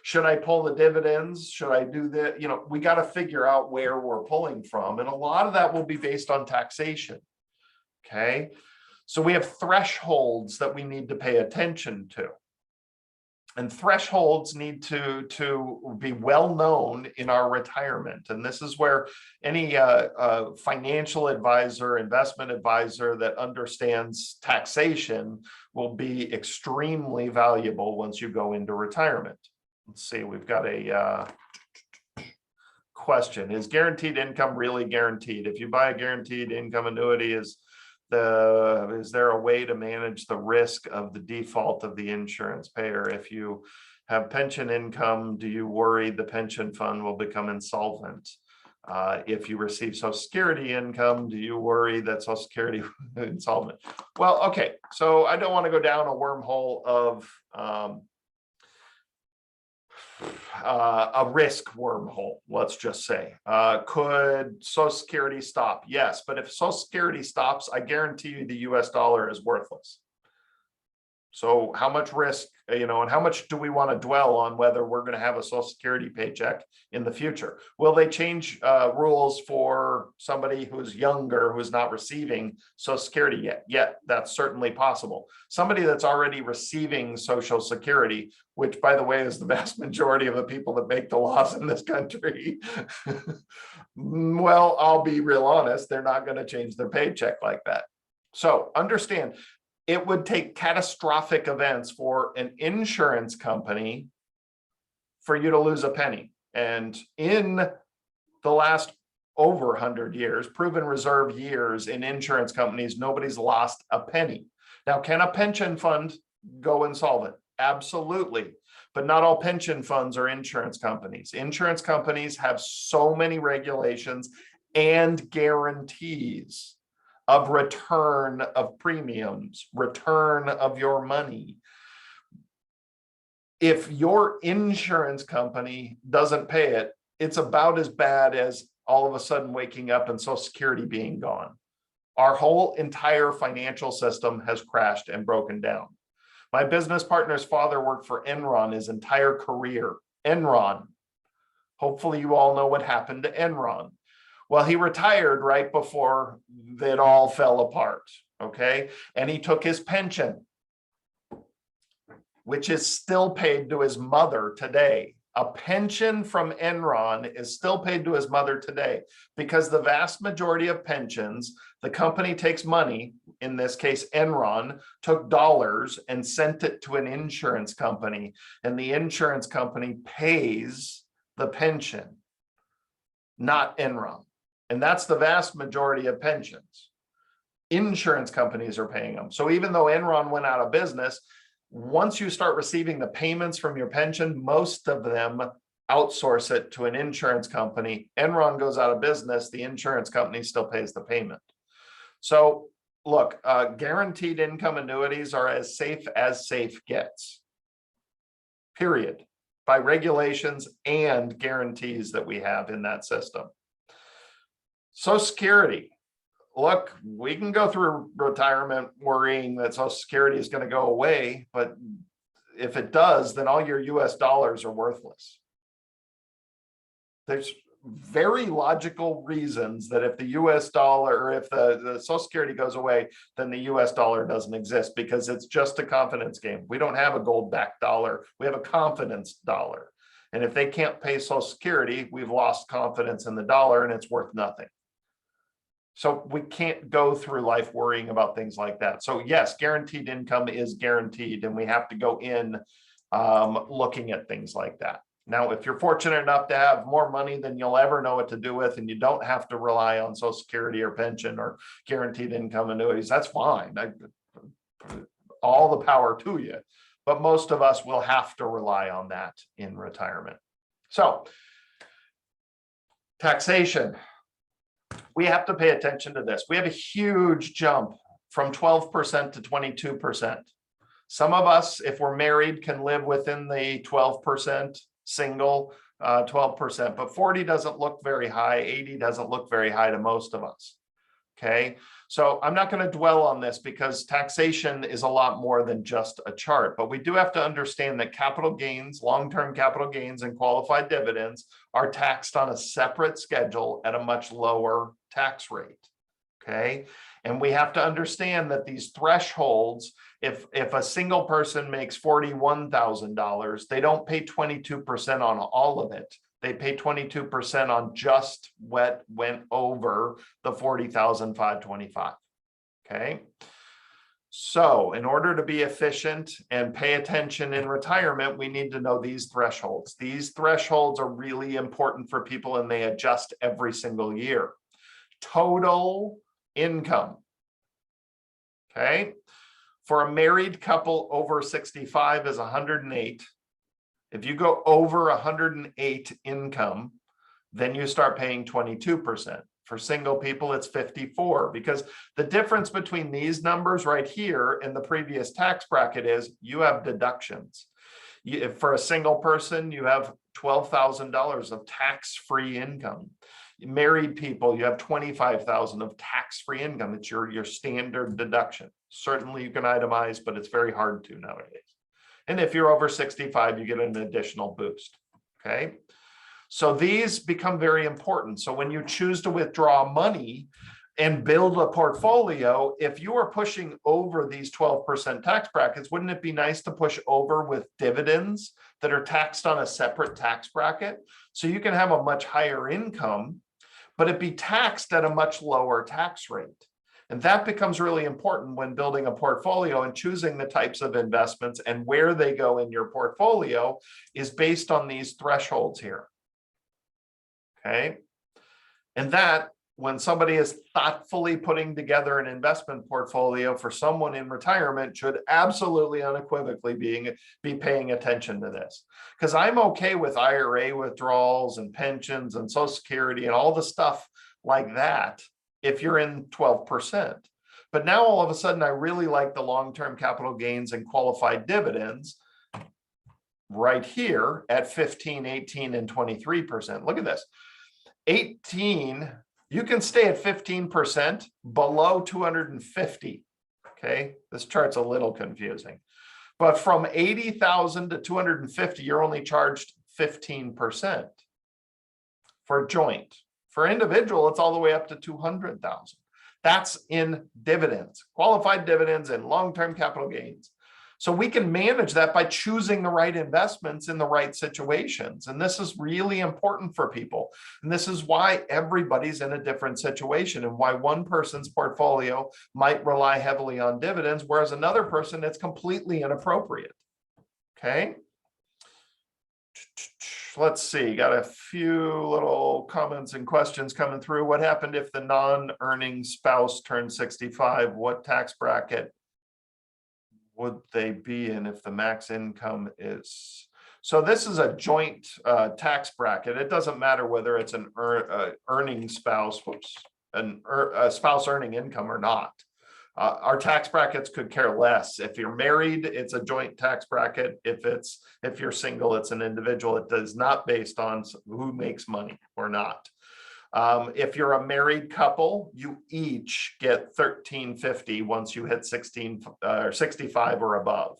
S1: Should I pull the dividends? Should I do the, you know, we got to figure out where we're pulling from. And a lot of that will be based on taxation. Okay. So we have thresholds that we need to pay attention to. And thresholds need to be well known in our retirement. And this is where any financial advisor, investment advisor that understands taxation will be extremely valuable once you go into retirement. Let's see, we've got a question. Is guaranteed income really guaranteed? If you buy a guaranteed income annuity, is there a way to manage the risk of the default of the insurance payer? If you have pension income, do you worry the pension fund will become insolvent? If you receive Social Security income, do you worry that Social Security is insolvent? Well, okay, so I don't want to go down a wormhole of a risk wormhole, let's just say. Could Social Security stop? Yes, but if Social Security stops, I guarantee you the US dollar is worthless. So how much risk, you know, and how much do we want to dwell on whether we're going to have a Social Security paycheck in the future? Will they change rules for somebody who's younger, who's not receiving Social Security yet? That's certainly possible. Somebody that's already receiving Social Security, which, by the way, is the vast majority of the people that make the laws in this country. Well, I'll be real honest, they're not going to change their paycheck like that. So understand, it would take catastrophic events for an insurance company for you to lose a penny. And in the last over 100 years, proven reserve years in insurance companies, nobody's lost a penny. Now, can a pension fund go insolvent? Absolutely. But not all pension funds are insurance companies. Insurance companies have so many regulations and guarantees of return of premiums, return of your money. If your insurance company doesn't pay it, it's about as bad as all of a sudden waking up and Social Security being gone. Our whole entire financial system has crashed and broken down. My business partner's father worked for Enron his entire career. Enron. Hopefully you all know what happened to Enron. Well, he retired right before it all fell apart, okay? And he took his pension, which is still paid to his mother today. A pension from Enron is still paid to his mother today because the vast majority of pensions, the company takes money, in this case, Enron, took dollars and sent it to an insurance company, and the insurance company pays the pension, not Enron. And that's the vast majority of pensions. Insurance companies are paying them. So even though Enron went out of business, once you start receiving the payments from your pension, most of them outsource it to an insurance company. Enron goes out of business, the insurance company still pays the payment. So look, guaranteed income annuities are as safe gets, period, by regulations and guarantees that we have in that system. Social Security. Look, we can go through retirement worrying that Social Security is going to go away, but if it does, then all your US dollars are worthless. There's very logical reasons that if the US dollar, or if the Social Security goes away, then the US dollar doesn't exist, because it's just a confidence game. We don't have a gold-backed dollar. We have a confidence dollar. And if they can't pay Social Security, we've lost confidence in the dollar and it's worth nothing. So we can't go through life worrying about things like that. So yes, guaranteed income is guaranteed, and we have to go in looking at things like that. Now, if you're fortunate enough to have more money than you'll ever know what to do with, and you don't have to rely on Social Security or pension or guaranteed income annuities, that's fine. All the power to you. But most of us will have to rely on that in retirement. So taxation. we have to pay attention to this. We have a huge jump from 12% to 22%. Some of us, if we're married, can live within the 12%, single, 12%, but 40 doesn't look very high. 80 doesn't look very high to most of us. Okay, so I'm not going to dwell on this because taxation is a lot more than just a chart, but we do have to understand that capital gains, long-term capital gains and qualified dividends are taxed on a separate schedule at a much lower tax rate. Okay, and we have to understand that these thresholds, if a single person makes $41,000, they don't pay 22% on all of it. They pay 22% on just what went over the 40,525. Okay. So in order to be efficient and pay attention in retirement, we need to know these thresholds. These thresholds are really important for people and they adjust every single year. Total income. Okay. For a married couple over 65 is 108. If you go over 108 income, then you start paying 22%. For single people, it's 54, because the difference between these numbers right here and the previous tax bracket is you have deductions. For a single person, you have $12,000 of tax-free income. Married people, you have $25,000 of tax-free income. It's your standard deduction. Certainly you can itemize, but it's very hard to nowadays. And if you're over 65, you get an additional boost. Okay. So these become very important. So when you choose to withdraw money and build a portfolio, if you are pushing over these 12% tax brackets, wouldn't it be nice to push over with dividends that are taxed on a separate tax bracket? So you can have a much higher income, but it be taxed at a much lower tax rate. And that becomes really important when building a portfolio, and choosing the types of investments and where they go in your portfolio is based on these thresholds here. Okay. And that, when somebody is thoughtfully putting together an investment portfolio for someone in retirement, should absolutely unequivocally be paying attention to this. Because I'm okay with IRA withdrawals and pensions and Social Security and all the stuff like that if you're in 12%. But now all of a sudden, I really like the long-term capital gains and qualified dividends right here at 15, 18, and 23%. Look at this. 18, you can stay at 15% below 250. Okay, this chart's a little confusing. But from 80,000 to 250, you're only charged 15% for joint. For individual, it's all the way up to 200,000. That's in dividends, qualified dividends and long-term capital gains. So we can manage that by choosing the right investments in the right situations. And this is really important for people. And this is why everybody's in a different situation, and why one person's portfolio might rely heavily on dividends, whereas another person, it's completely inappropriate. Okay. Let's see, got a few little comments and questions coming through. What happened if the non-earning spouse turned 65? What tax bracket would they be in if the max income is? So this is a joint tax bracket. It doesn't matter whether it's an earning spouse, a spouse earning income or not. Our tax brackets could care less. If you're married, it's a joint tax bracket. If you're single, it's an individual. It is not based on who makes money or not. If you're a married couple, you each get $1,350 once you hit 16 or 65 or above.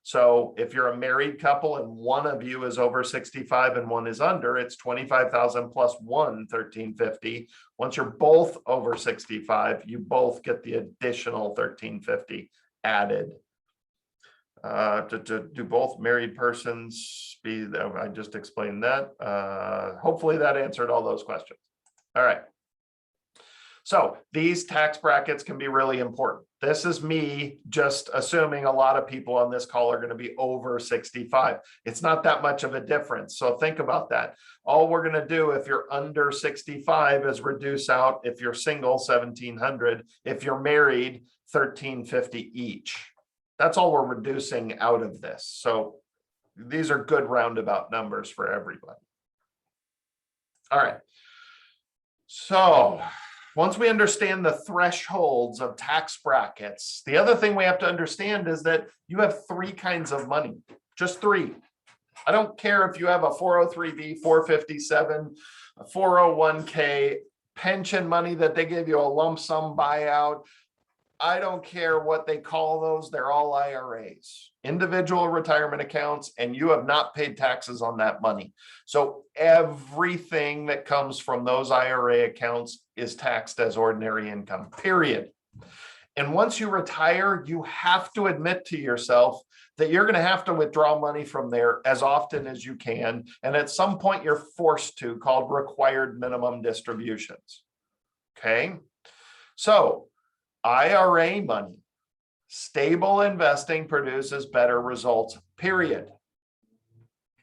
S1: So if you're a married couple and one of you is over 65 and one is under, it's 25,000 plus one $1,350. Once you're both over 65, you both get the additional $1,350 added. Do both married persons be? I just explained that. Hopefully that answered all those questions. All right. So these tax brackets can be really important. This is me just assuming a lot of people on this call are going to be over 65. It's not that much of a difference. So think about that. All we're going to do if you're under 65 is reduce out, if you're single, $1,700. If you're married, $1,350 each. That's all we're reducing out of this. So these are good roundabout numbers for everybody. All right. So Once we understand the thresholds of tax brackets, the other thing we have to understand is that you have three kinds of money, just three. I don't care if you have a 403b, 457, a 401k, pension money that they give you a lump sum buyout. I don't care what they call those. They're all IRAs, individual retirement accounts, and you have not paid taxes on that money. So everything that comes from those IRA accounts is taxed as ordinary income, period. And once you retire, you have to admit to yourself that you're going to have to withdraw money from there as often as you can. And at some point you're forced to, called required minimum distributions. Okay. So IRA money, stable investing produces better results, period.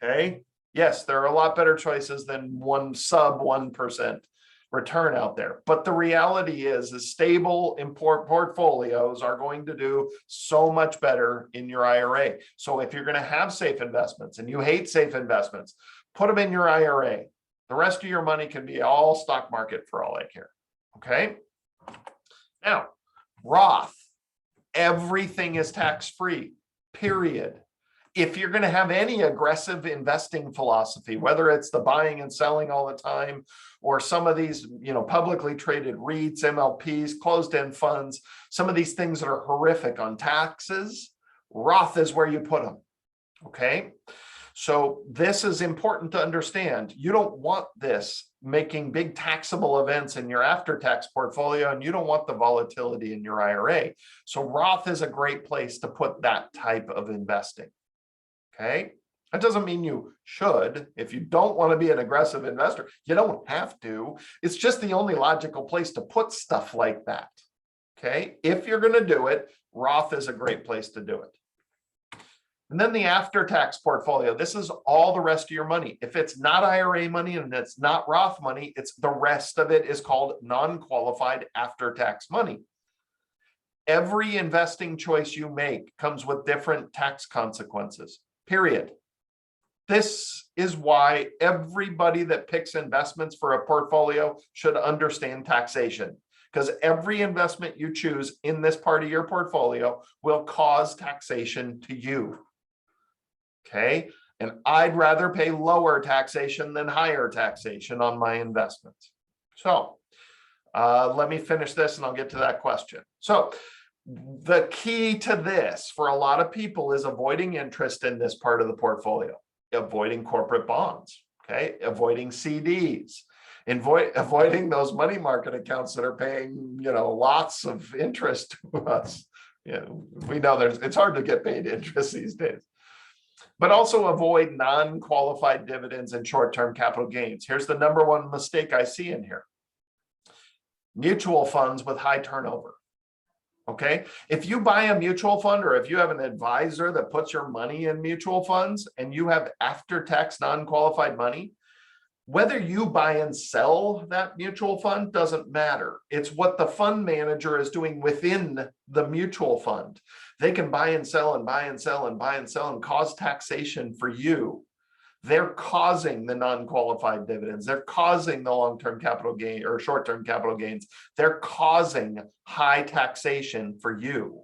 S1: Okay. Yes, there are a lot better choices than sub 1% return out there. But the reality is stable portfolios are going to do so much better in your IRA. So if you're going to have safe investments and you hate safe investments, put them in your IRA. The rest of your money can be all stock market for all I care. Okay. Now, Roth, everything is tax-free, period. If you're going to have any aggressive investing philosophy, whether it's the buying and selling all the time, or some of these, publicly traded REITs, MLPs, closed-end funds, some of these things that are horrific on taxes, Roth is where you put them. Okay. So this is important to understand. You don't want this making big taxable events in your after-tax portfolio, and you don't want the volatility in your IRA. So Roth is a great place to put that type of investing. Okay. That doesn't mean you should. If you don't want to be an aggressive investor, you don't have to. It's just the only logical place to put stuff like that. Okay. If you're going to do it, Roth is a great place to do it. And then the after-tax portfolio, this is all the rest of your money. If it's not IRA money and it's not Roth money, it's the rest of it is called non-qualified after-tax money. Every investing choice you make comes with different tax consequences, period. This is why everybody that picks investments for a portfolio should understand taxation, because every investment you choose in this part of your portfolio will cause taxation to you. Okay. And I'd rather pay lower taxation than higher taxation on my investments. So let me finish this and I'll get to that question. So the key to this for a lot of people is avoiding interest in this part of the portfolio, avoiding corporate bonds, okay, avoiding CDs, avoiding those money market accounts that are paying, lots of interest to us. We know it's hard to get paid interest these days. But also avoid non-qualified dividends and short-term capital gains. Here's the number one mistake I see in here. Mutual funds with high turnover. Okay. If you buy a mutual fund, or if you have an advisor that puts your money in mutual funds and you have after-tax non-qualified money, whether you buy and sell that mutual fund doesn't matter. It's what the fund manager is doing within the mutual fund. They can buy and sell and buy and sell and buy and sell and cause taxation for you. They're causing the non-qualified dividends. They're causing the long-term capital gain or short-term capital gains. They're causing high taxation for you.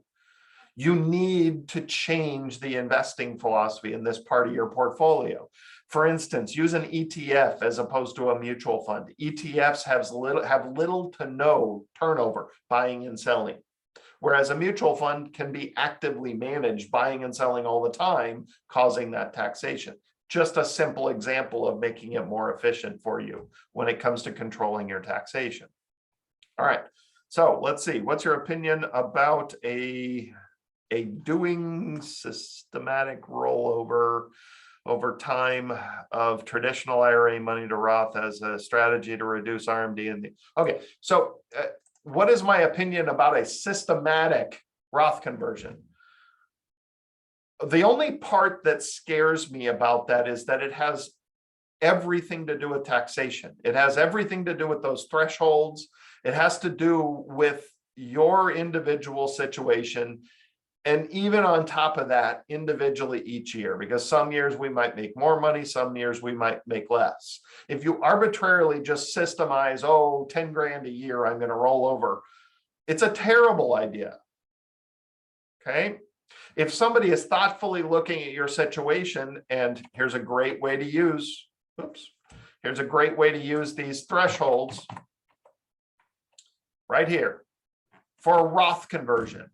S1: You need to change the investing philosophy in this part of your portfolio. For instance, use an ETF as opposed to a mutual fund. ETFs have little to no turnover, buying and selling. Whereas a mutual fund can be actively managed, buying and selling all the time, causing that taxation. Just a simple example of making it more efficient for you when it comes to controlling your taxation. All right, so let's see. What's your opinion about a doing systematic rollover over time of traditional IRA money to Roth as a strategy to reduce RMD? Okay, so what is my opinion about a systematic Roth conversion? The only part that scares me about that is that it has everything to do with taxation. It has everything to do with those thresholds. It has to do with your individual situation. And even on top of that, individually each year, because some years we might make more money, some years we might make less. If you arbitrarily just systemize, oh, 10 grand a year, I'm going to roll over, it's a terrible idea. Okay. If somebody is thoughtfully looking at your situation, and here's a great way to use, here's a great way to use these thresholds right here for a Roth conversion.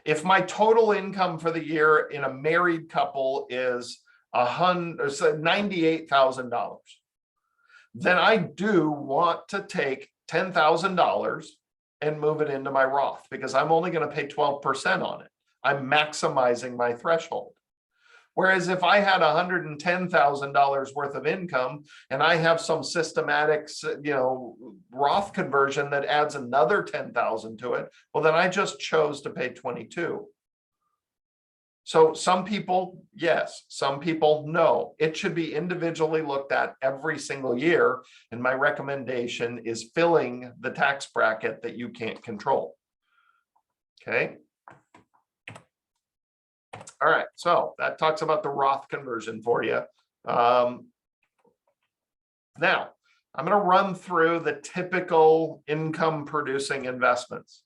S1: If my total income for the year in a married couple is $98,000, then I do want to take $10,000 and move it into my Roth, because I'm only going to pay 12% on it. I'm maximizing my threshold. Whereas if I had $110,000 worth of income and I have some systematic, Roth conversion that adds another 10,000 to it, well, then I just chose to pay 22. So some people, yes, some people, no. It should be individually looked at every single year. And my recommendation is filling the tax bracket that you can't control. Okay. All right, so that talks about the Roth conversion for you. Now, I'm going to run through the typical income producing investments.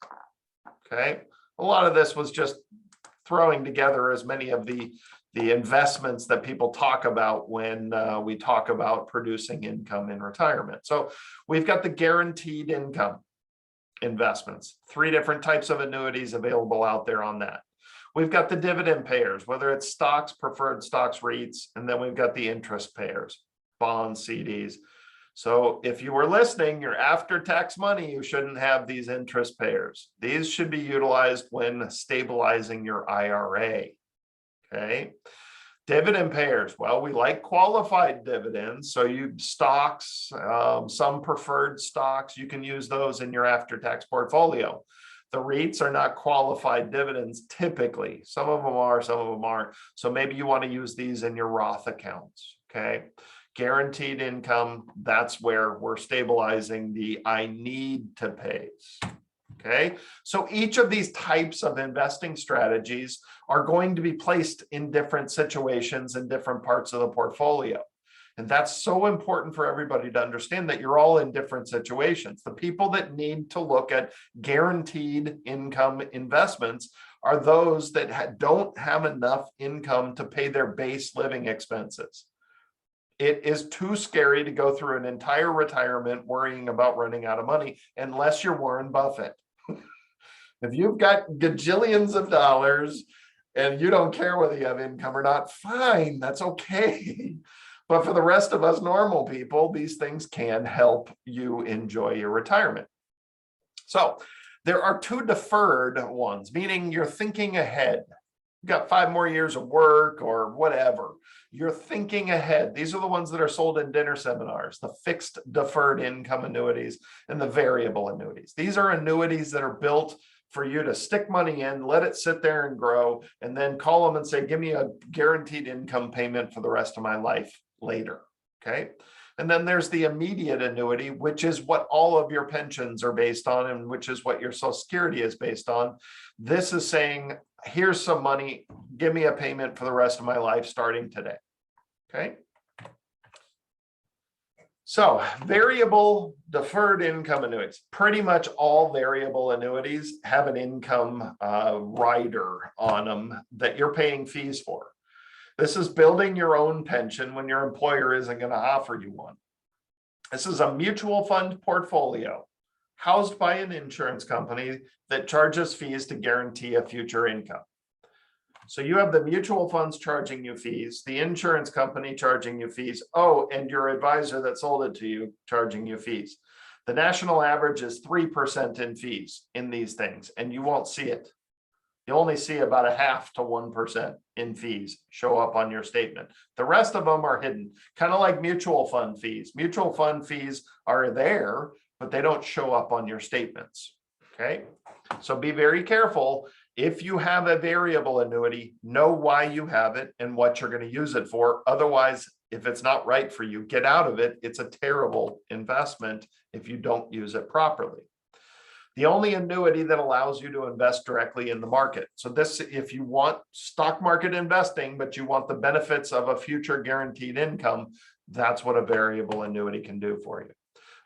S1: Okay, a lot of this was just throwing together as many of the investments that people talk about when we talk about producing income in retirement. So we've got the guaranteed income investments, 3 different types of annuities available out there on that. We've got the dividend payers, whether it's stocks, preferred stocks, REITs, and then we've got the interest payers, bonds, CDs. So if you were listening, your after-tax money, you shouldn't have these interest payers. These should be utilized when stabilizing your IRA. Okay. Dividend payers, well, we like qualified dividends. So you stocks, some preferred stocks, you can use those in your after-tax portfolio. The REITs are not qualified dividends typically. Some of them are, some of them aren't. So maybe you want to use these in your Roth accounts. Okay. Guaranteed income, that's where we're stabilizing the I need to pays. Okay. So each of these types of investing strategies are going to be placed in different situations in different parts of the portfolio. And that's so important for everybody to understand, that you're all in different situations. The people that need to look at guaranteed income investments are those that don't have enough income to pay their base living expenses. It is too scary to go through an entire retirement worrying about running out of money, unless you're Warren Buffett. If you've got gajillions of dollars and you don't care whether you have income or not, fine, that's okay. But for the rest of us normal people, these things can help you enjoy your retirement. So there are 2 deferred ones, meaning you're thinking ahead. You've got 5 more years of work or whatever. You're thinking ahead. These are the ones that are sold in dinner seminars, the fixed deferred income annuities and the variable annuities. These are annuities that are built for you to stick money in, let it sit there and grow, and then call them and say, give me a guaranteed income payment for the rest of my life later. Okay. And then there's the immediate annuity, which is what all of your pensions are based on, and which is what your Social Security is based on. This is saying, here's some money, give me a payment for the rest of my life starting today. Okay. So variable deferred income annuities, pretty much all variable annuities have an income rider on them that you're paying fees for. This is building your own pension when your employer isn't going to offer you one. This is a mutual fund portfolio housed by an insurance company that charges fees to guarantee a future income. So you have the mutual funds charging you fees, the insurance company charging you fees, and your advisor that sold it to you charging you fees. The national average is 3% in fees in these things, and you won't see it. You only see about 0.5 to 1% in fees show up on your statement. The rest of them are hidden, kind of like mutual fund fees. Mutual fund fees are there, but they don't show up on your statements. Okay, so be very careful. If you have a variable annuity, know why you have it and what you're going to use it for. Otherwise, if it's not right for you, get out of it. It's a terrible investment if you don't use it properly. The only annuity that allows you to invest directly in the market. So this, if you want stock market investing, but you want the benefits of a future guaranteed income, that's what a variable annuity can do for you.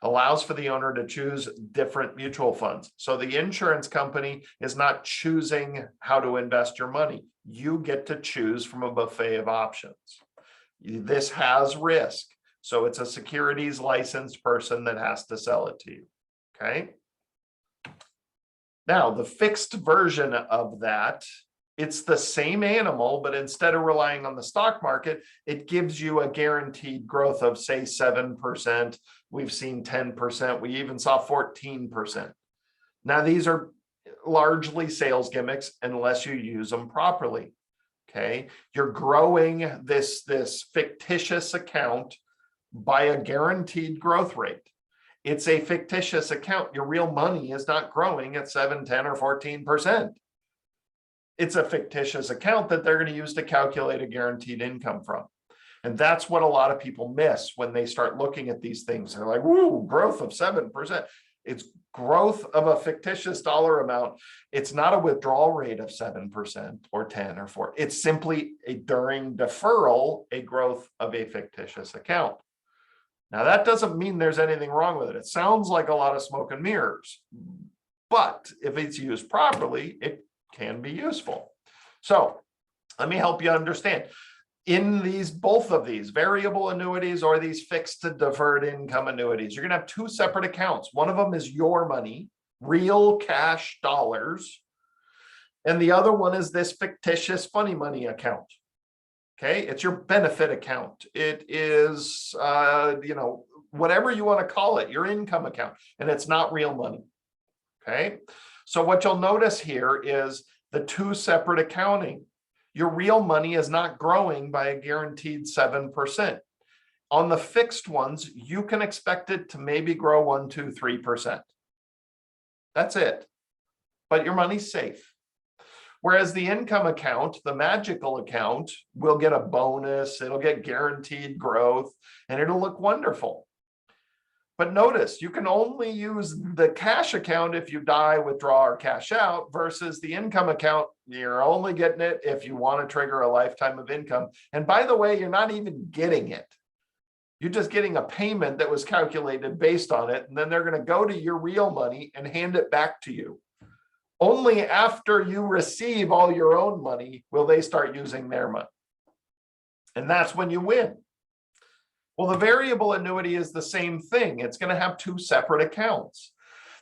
S1: Allows for the owner to choose different mutual funds. So the insurance company is not choosing how to invest your money. You get to choose from a buffet of options. This has risk. So it's a securities licensed person that has to sell it to you. Okay. Now, the fixed version of that, it's the same animal, but instead of relying on the stock market, it gives you a guaranteed growth of, say, 7%. We've seen 10%. We even saw 14%. Now, these are largely sales gimmicks unless you use them properly. Okay, you're growing this fictitious account by a guaranteed growth rate. It's a fictitious account. Your real money is not growing at 7, 10, or 14%. It's a fictitious account that they're going to use to calculate a guaranteed income from. And that's what a lot of people miss when they start looking at these things. They're like, woo, growth of 7%. It's growth of a fictitious dollar amount. It's not a withdrawal rate of 7% or 10 or 4. It's simply during deferral, a growth of a fictitious account. Now, that doesn't mean there's anything wrong with it. It sounds like a lot of smoke and mirrors, but if it's used properly, it can be useful. So let me help you understand. In both of these variable annuities or these fixed to deferred income annuities, you're going to have two separate accounts. One of them is your money, real cash dollars, and the other one is this fictitious funny money account. Okay, it's your benefit account. It is, whatever you want to call it, your income account, and it's not real money. Okay, so what you'll notice here is the two separate accounting. Your real money is not growing by a guaranteed 7%. On the fixed ones, you can expect it to maybe grow 1, 2, 3%. That's it. But your money's safe. Whereas the income account, the magical account, will get a bonus, it'll get guaranteed growth, and it'll look wonderful. But notice, you can only use the cash account if you die, withdraw, or cash out, versus the income account, you're only getting it if you want to trigger a lifetime of income. And by the way, you're not even getting it. You're just getting a payment that was calculated based on it, and then they're going to go to your real money and hand it back to you. Only after you receive all your own money will they start using their money. And that's when you win. Well, the variable annuity is the same thing. It's going to have two separate accounts.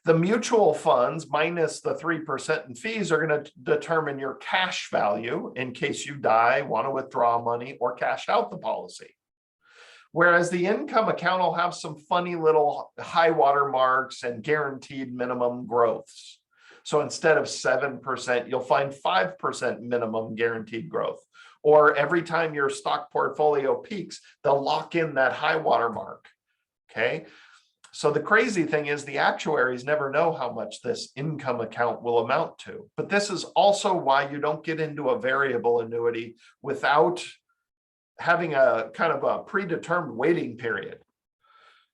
S1: The mutual funds minus the 3% in fees are going to determine your cash value in case you die, want to withdraw money, or cash out the policy. Whereas the income account will have some funny little high water marks and guaranteed minimum growths. So instead of 7%, you'll find 5% minimum guaranteed growth. Or every time your stock portfolio peaks, they'll lock in that high water mark. Okay. So the crazy thing is the actuaries never know how much this income account will amount to. But this is also why you don't get into a variable annuity without having a kind of a predetermined waiting period.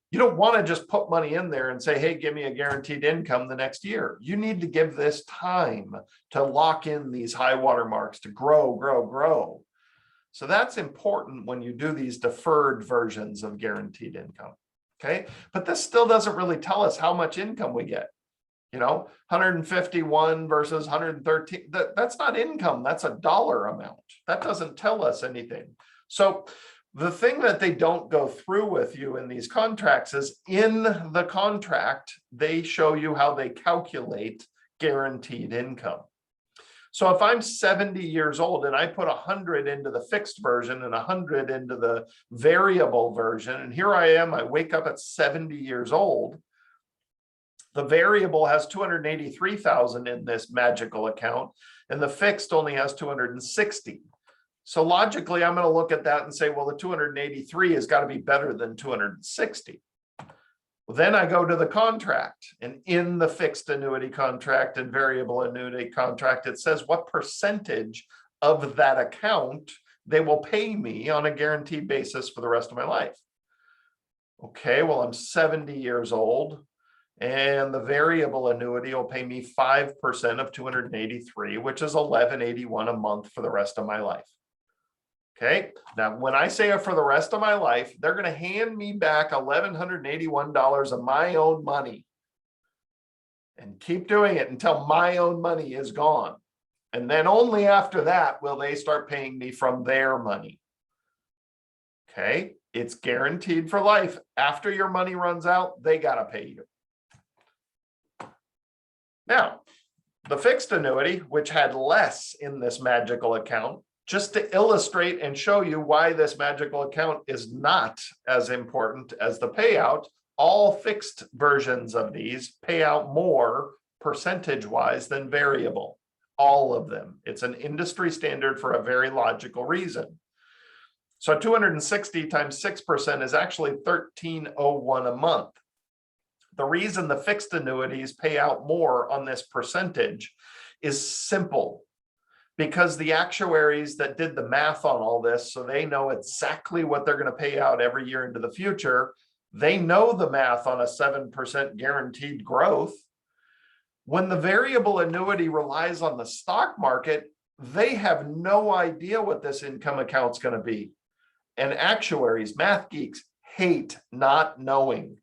S1: You don't want to just put money in there and say, hey, give me a guaranteed income the next year. You need to give this time to lock in these high water marks to grow. So that's important when you do these deferred versions of guaranteed income. Okay, but this still doesn't really tell us how much income we get. 151 versus 113. That's not income. That's a dollar amount. That doesn't tell us anything. So the thing that they don't go through with you in these contracts is in the contract, they show you how they calculate guaranteed income. So if I'm 70 years old and I put 100 into the fixed version and 100 into the variable version, and here I am, I wake up at 70 years old, the variable has 283,000 in this magical account, and the fixed only has 260. So logically, I'm going to look at that and say, well, the 283 has got to be better than 260. Well, then I go to the contract, and in the fixed annuity contract and variable annuity contract, it says what percentage of that account they will pay me on a guaranteed basis for the rest of my life. Okay, well, I'm 70 years old. And the variable annuity will pay me 5% of 283, which is 1181 a month for the rest of my life. Okay, now when I say for the rest of my life, they're going to hand me back $1,181 of my own money and keep doing it until my own money is gone. And then only after that will they start paying me from their money. Okay, it's guaranteed for life. After your money runs out, they got to pay you. Now, the fixed annuity, which had less in this magical account, just to illustrate and show you why this magical account is not as important as the payout, all fixed versions of these pay out more percentage-wise than variable. All of them. It's an industry standard for a very logical reason. So 260 times 6% is actually 1301 a month. The reason the fixed annuities pay out more on this percentage is simple, because the actuaries that did the math on all this, so they know exactly what they're going to pay out every year into the future, they know the math on a 7% guaranteed growth. When the variable annuity relies on the stock market, they have no idea what this income account's going to be. And actuaries, math geeks, hate not knowing.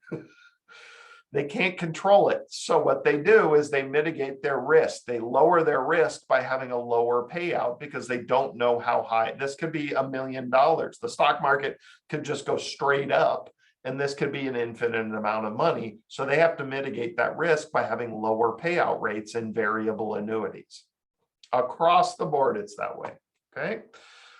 S1: They can't control it. So what they do is they mitigate their risk. They lower their risk by having a lower payout because they don't know how high. This could be $1 million. The stock market could just go straight up, and this could be an infinite amount of money. So they have to mitigate that risk by having lower payout rates in variable annuities. Across the board, it's that way. Okay.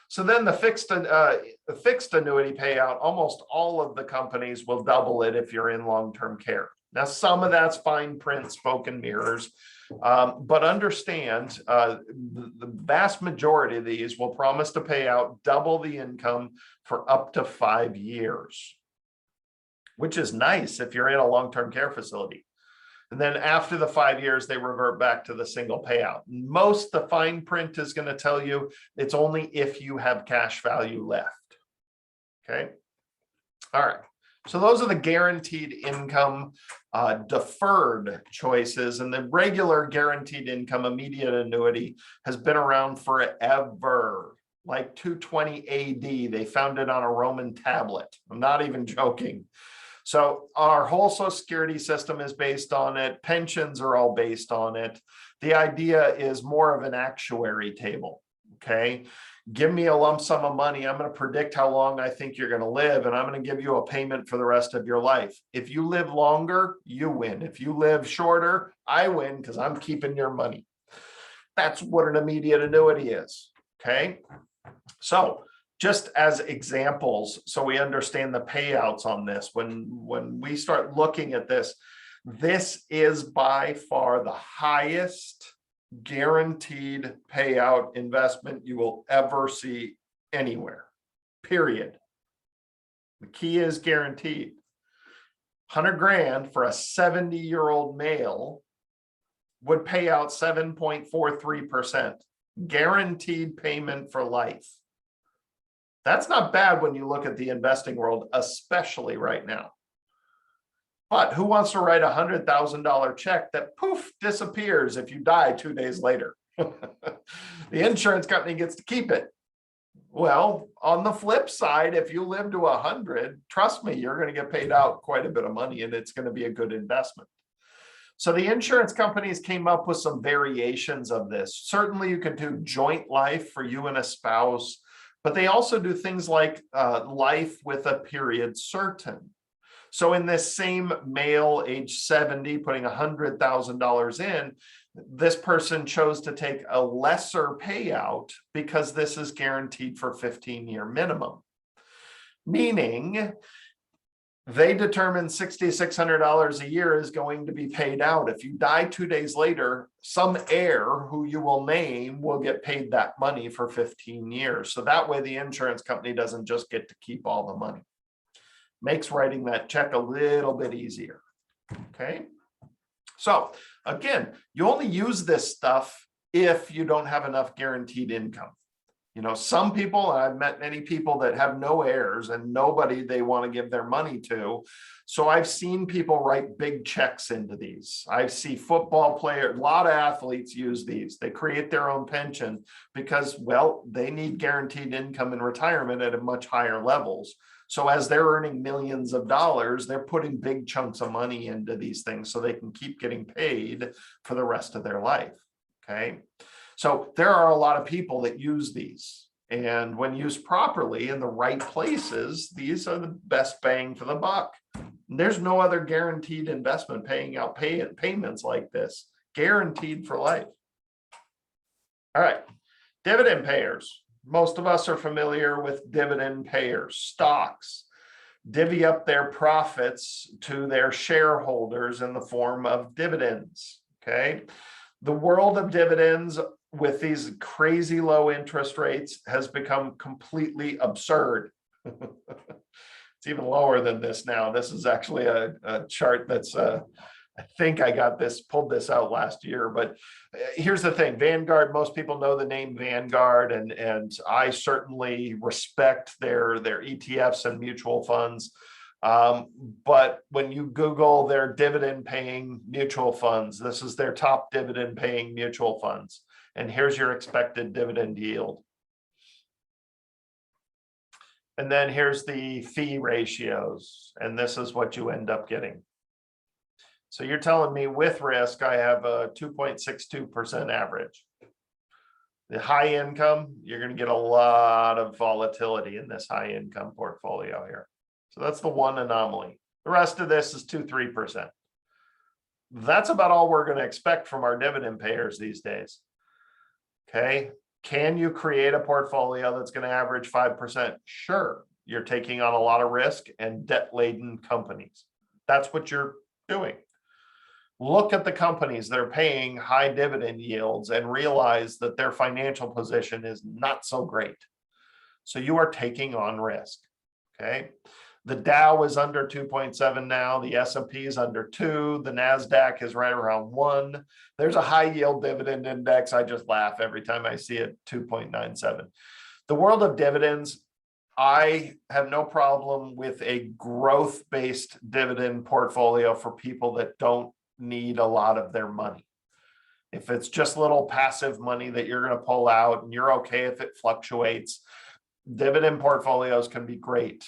S1: So then the fixed annuity payout, almost all of the companies will double it if you're in long-term care. Now, some of that's fine print, smoke and mirrors, but understand the vast majority of these will promise to pay out double the income for up to 5 years, which is nice if you're in a long-term care facility. And then after the 5 years, they revert back to the single payout. Most the fine print is going to tell you it's only if you have cash value left. Okay. All right. So those are the guaranteed income deferred choices, and the regular guaranteed income immediate annuity has been around forever, like 220 AD. They found it on a Roman tablet. I'm not even joking. So our whole Social Security system is based on it. Pensions are all based on it. The idea is more of an actuary table. Okay. Give me a lump sum of money. I'm going to predict how long I think you're going to live, and I'm going to give you a payment for the rest of your life. If you live longer, you win. If you live shorter, I win because I'm keeping your money. That's what an immediate annuity is. Okay. So just as examples, so we understand the payouts on this, when we start looking at this, this is by far the highest guaranteed payout investment you will ever see anywhere, period. The key is guaranteed. 100 grand for a 70-year-old male would pay out 7.43%, guaranteed payment for life. That's not bad when you look at the investing world, especially right now. But who wants to write a $100,000 check that poof disappears if you die 2 days later? The insurance company gets to keep it. Well, on the flip side, if you live to 100, trust me, you're going to get paid out quite a bit of money, and it's going to be a good investment. So the insurance companies came up with some variations of this. Certainly you could do joint life for you and a spouse, but they also do things like life with a period certain. So in this same male, age 70, putting $100,000 in, this person chose to take a lesser payout because this is guaranteed for 15-year minimum. Meaning they determine $6,600 a year is going to be paid out. If you die 2 days later, some heir who you will name will get paid that money for 15 years. So that way the insurance company doesn't just get to keep all the money. Makes writing that check a little bit easier. Okay. So again, you only use this stuff if you don't have enough guaranteed income. You know, some people, I've met many people that have no heirs and nobody they want to give their money to. So I've seen people write big checks into these. I see football players, a lot of athletes use these. They create their own pension because, well, they need guaranteed income in retirement at a much higher levels. So as they're earning millions of dollars, they're putting big chunks of money into these things so they can keep getting paid for the rest of their life. Okay. So there are a lot of people that use these, and when used properly in the right places, these are the best bang for the buck. There's no other guaranteed investment paying out payments like this, guaranteed for life. All right, dividend payers. Most of us are familiar with dividend payers, stocks. Divvy up their profits to their shareholders in the form of dividends. Okay. The world of dividends with these crazy low interest rates has become completely absurd. It's even lower than this now. This is actually a chart that's, I think I pulled this out last year, but here's the thing. Vanguard, most people know the name Vanguard, and I certainly respect their ETFs and mutual funds. But when you Google their dividend paying mutual funds, this is their top dividend paying mutual funds. And here's your expected dividend yield. And then here's the fee ratios. And this is what you end up getting. So you're telling me with risk, I have a 2.62% average. The high income, you're going to get a lot of volatility in this high income portfolio here. So that's the one anomaly. The rest of this is 2-3%. That's about all we're going to expect from our dividend payers these days. Okay. Can you create a portfolio that's going to average 5%? Sure. You're taking on a lot of risk and debt-laden companies. That's what you're doing. Look at the companies that are paying high dividend yields and realize that their financial position is not so great. So you are taking on risk. Okay. The Dow is under 2.7 now. The S&P is under 2. The NASDAQ is right around 1. There's a high yield dividend index. I just laugh every time I see it, 2.97. The world of dividends, I have no problem with a growth-based dividend portfolio for people that don't need a lot of their money. If it's just little passive money that you're going to pull out and you're okay if it fluctuates, dividend portfolios can be great.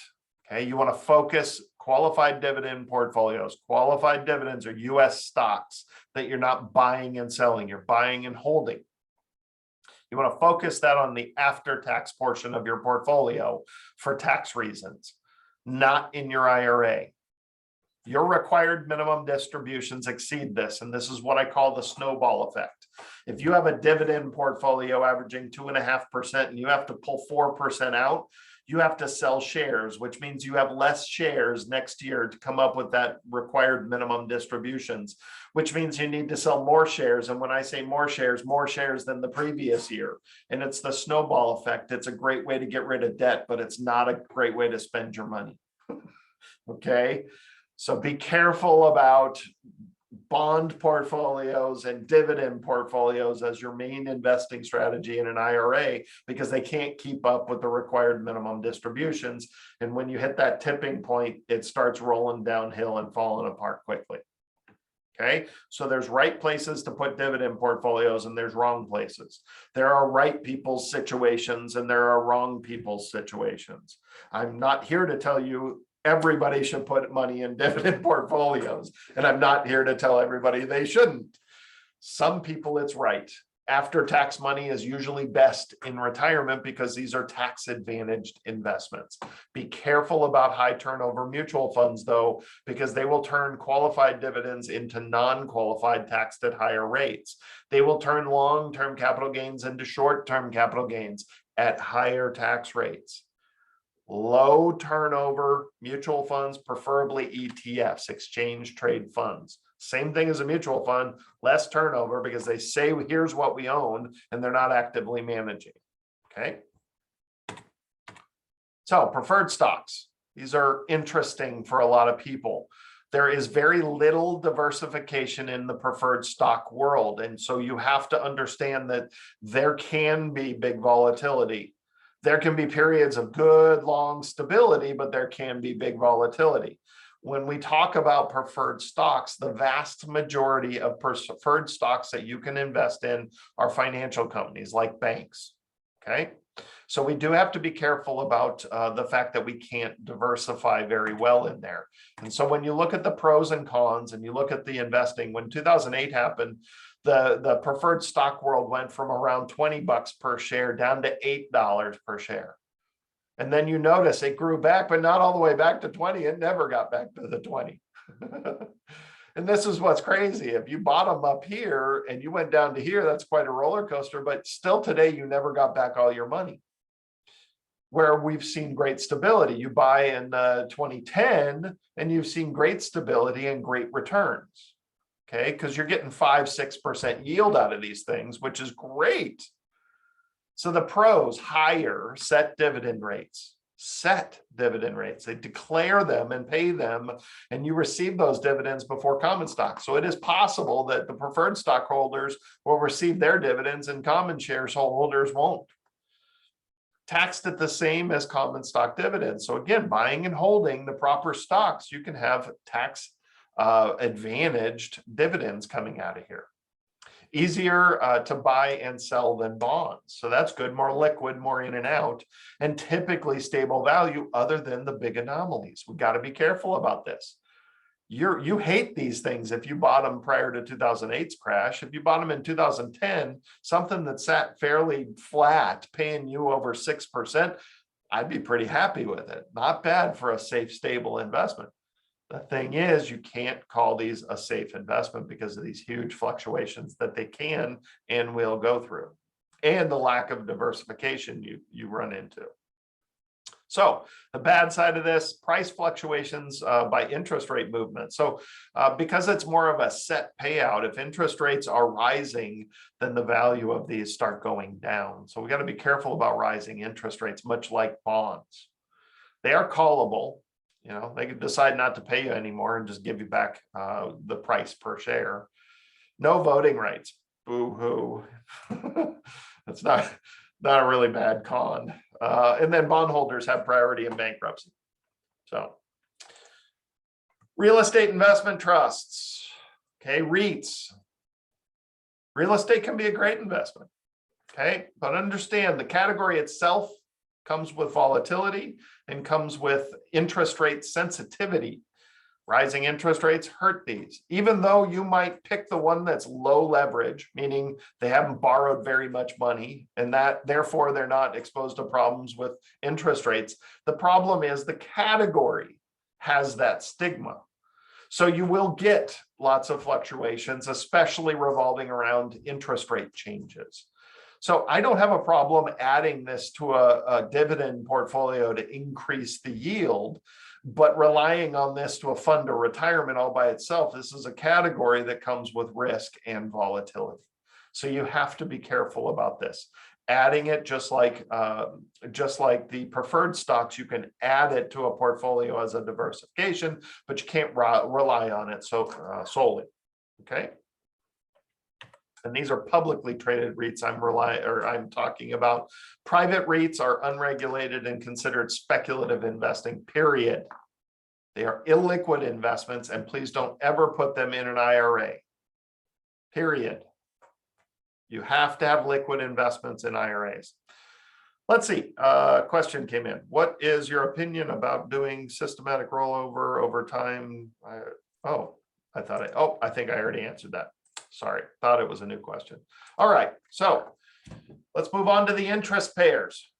S1: Okay, you want to focus qualified dividend portfolios. Qualified dividends are US stocks that you're not buying and selling, you're buying and holding. You want to focus that on the after-tax portion of your portfolio for tax reasons, not in your IRA. Your required minimum distributions exceed this, and this is what I call the snowball effect. If you have a dividend portfolio averaging 2.5% and you have to pull 4% out, you have to sell shares, which means you have less shares next year to come up with that required minimum distributions, which means you need to sell more shares. And when I say more shares than the previous year. And it's the snowball effect. It's a great way to get rid of debt, but it's not a great way to spend your money. Okay. So be careful about bond portfolios and dividend portfolios as your main investing strategy in an IRA, because they can't keep up with the required minimum distributions. And when you hit that tipping point, it starts rolling downhill and falling apart quickly. Okay, so there's right places to put dividend portfolios and there's wrong places. There are right people's situations and there are wrong people's situations. I'm not here to tell you everybody should put money in dividend portfolios, and I'm not here to tell everybody they shouldn't. Some people, it's right. After-tax money is usually best in retirement because these are tax-advantaged investments. Be careful about high turnover mutual funds, though, because they will turn qualified dividends into non-qualified taxed at higher rates. They will turn long-term capital gains into short-term capital gains at higher tax rates. Low turnover mutual funds, preferably ETFs, exchange trade funds. Same thing as a mutual fund, less turnover because they say, here's what we own, and they're not actively managing. Okay. So preferred stocks. These are interesting for a lot of people. There is very little diversification in the preferred stock world. And so you have to understand that there can be big volatility. There can be periods of good long stability, but there can be big volatility. When we talk about preferred stocks, the vast majority of preferred stocks that you can invest in are financial companies like banks. Okay. So we do have to be careful about the fact that we can't diversify very well in there. And so when you look at the pros and cons and you look at the investing, when 2008 happened, the preferred stock world went from around 20 bucks per share down to $8 per share. And then you notice it grew back, but not all the way back to 20. It never got back to the 20. And this is what's crazy. If you bottom up here and you went down to here, that's quite a roller coaster, but still today, you never got back all your money. Where we've seen great stability, you buy in 2010 and you've seen great stability and great returns. Okay, because you're getting 5-6% yield out of these things, which is great. So the pros: higher set dividend rates. They declare them and pay them, and you receive those dividends before common stock. So it is possible that the preferred stockholders will receive their dividends and common shares holders won't. Taxed at the same as common stock dividends. So again, buying and holding the proper stocks, you can have tax advantaged dividends coming out of here. Easier to buy and sell than bonds. So that's good, more liquid, more in and out, and typically stable value other than the big anomalies. We got to be careful about this. You hate these things if you bought them prior to 2008's crash. If you bought them in 2010, something that sat fairly flat, paying you over 6%, I'd be pretty happy with it. Not bad for a safe, stable investment. The thing is, you can't call these a safe investment because of these huge fluctuations that they can and will go through, and the lack of diversification you run into. So the bad side of this: price fluctuations by interest rate movement. So because it's more of a set payout, if interest rates are rising, then the value of these start going down. So we got to be careful about rising interest rates, much like bonds. They are callable. You know, they could decide not to pay you anymore and just give you back the price per share. No voting rights. Boo-hoo. That's not a really bad con. And then bondholders have priority in bankruptcy. So real estate investment trusts. Okay, REITs. Real estate can be a great investment. Okay, but understand the category itself comes with volatility and comes with interest rate sensitivity. Rising interest rates hurt these. Even though you might pick the one that's low leverage, meaning they haven't borrowed very much money and that therefore they're not exposed to problems with interest rates. The problem is the category has that stigma. So you will get lots of fluctuations, especially revolving around interest rate changes. So I don't have a problem adding this to a dividend portfolio to increase the yield, but relying on this to a fund or retirement all by itself, this is a category that comes with risk and volatility. So you have to be careful about this. Adding it just like the preferred stocks, you can add it to a portfolio as a diversification, but you can't rely on it solely. Okay. And these are publicly traded REITs I'm talking about. Private REITs are unregulated and considered speculative investing, period. They are illiquid investments, and please don't ever put them in an IRA, period. You have to have liquid investments in IRAs. Let's see, a question came in. What is your opinion about doing systematic rollover over time? I think I already answered that. Sorry, thought it was a new question. All right, so let's move on to the interest payers.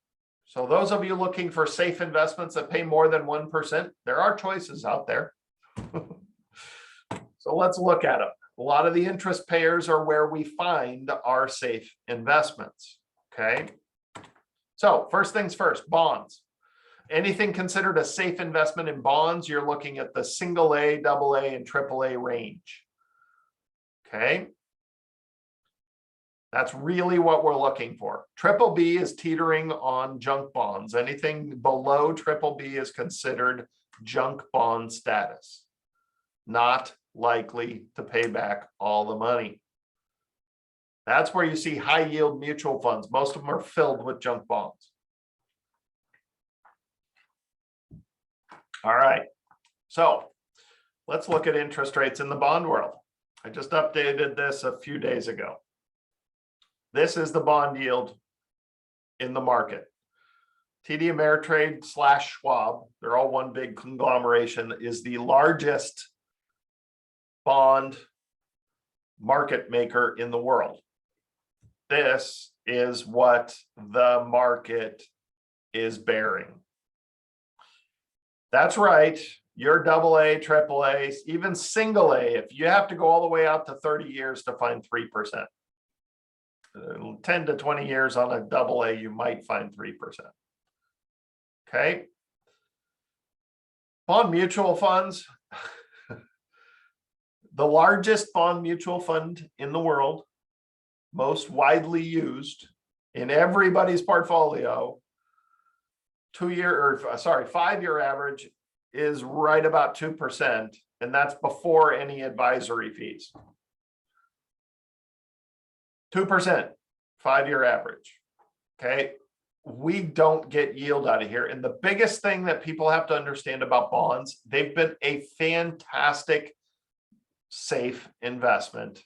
S1: So those of you looking for safe investments that pay more than 1%, there are choices out there. So let's look at them. A lot of the interest payers are where we find our safe investments. Okay. So first things first, bonds. Anything considered a safe investment in bonds, you're looking at the single A, double A, and triple A range. Okay. That's really what we're looking for. Triple B is teetering on junk bonds. Anything below triple B is considered junk bond status. Not likely to pay back all the money. That's where you see high yield mutual funds. Most of them are filled with junk bonds. All right, so let's look at interest rates in the bond world. I just updated this a few days ago. This is the bond yield in the market. TD Ameritrade / Schwab, they're all one big conglomeration, is the largest bond market maker in the world. This is what the market is bearing. That's right. Your AA, AAA, even single A, if you have to go all the way out to 30 years to find 3%. 10 to 20 years on a AA, you might find 3%. Okay. Bond mutual funds. The largest bond mutual fund in the world, most widely used in everybody's portfolio, 5-year average is right about 2%, and that's before any advisory fees. 2%, 5-year average. Okay. We don't get yield out of here. And the biggest thing that people have to understand about bonds, they've been a fantastic, safe investment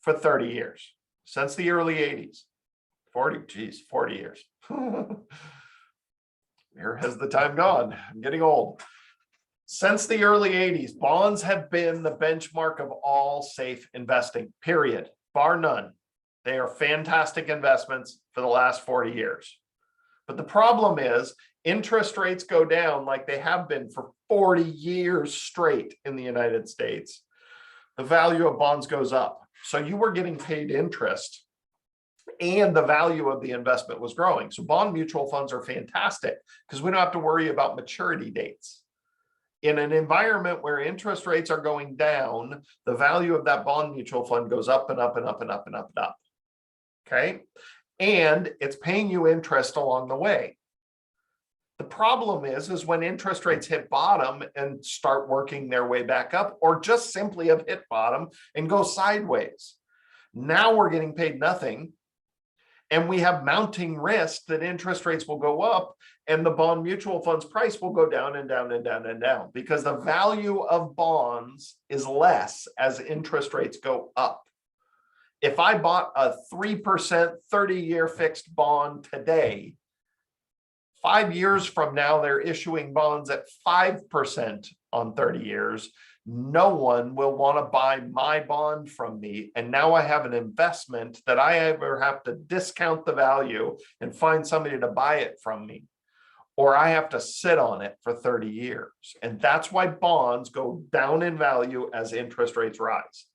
S1: for 30 years, since the early 80s. 40 years. Where has the time gone? I'm getting old. Since the early 80s, bonds have been the benchmark of all safe investing, period, bar none. They are fantastic investments for the last 40 years. But the problem is interest rates go down like they have been for 40 years straight in the United States. The value of bonds goes up. So you were getting paid interest and the value of the investment was growing. So bond mutual funds are fantastic because we don't have to worry about maturity dates. In an environment where interest rates are going down, the value of that bond mutual fund goes up and up and up and up and up and up. Okay. And it's paying you interest along the way. The problem is when interest rates hit bottom and start working their way back up, or just simply have hit bottom and go sideways. Now we're getting paid nothing. And we have mounting risk that interest rates will go up and the bond mutual funds price will go down and down and down and down because the value of bonds is less as interest rates go up. If I bought a 3% 30-year fixed bond today, 5 years from now, they're issuing bonds at 5% on 30 years. No one will want to buy my bond from me. And now I have an investment that I either have to discount the value and find somebody to buy it from me, or I have to sit on it for 30 years. And that's why bonds go down in value as interest rates rise.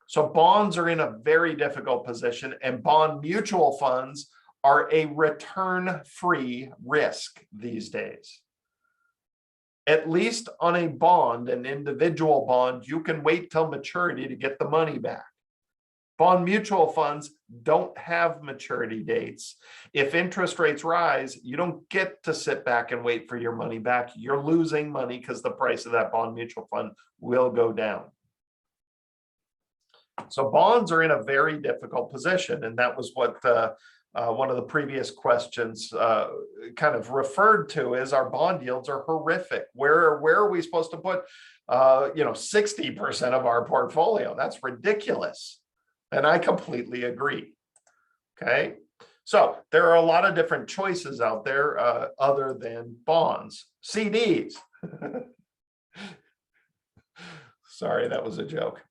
S1: So bonds are in a very difficult position, and bond mutual funds are a return-free risk these days. At least on a bond, an individual bond, you can wait till maturity to get the money back. Bond mutual funds don't have maturity dates. If interest rates rise, you don't get to sit back and wait for your money back. You're losing money because the price of that bond mutual fund will go down. So bonds are in a very difficult position, and that was what one of the previous questions kind of referred to is our bond yields are horrific. Where are we supposed to put 60% of our portfolio? That's ridiculous. And I completely agree. Okay. So there are a lot of different choices out there other than bonds. CDs. Sorry, that was a joke.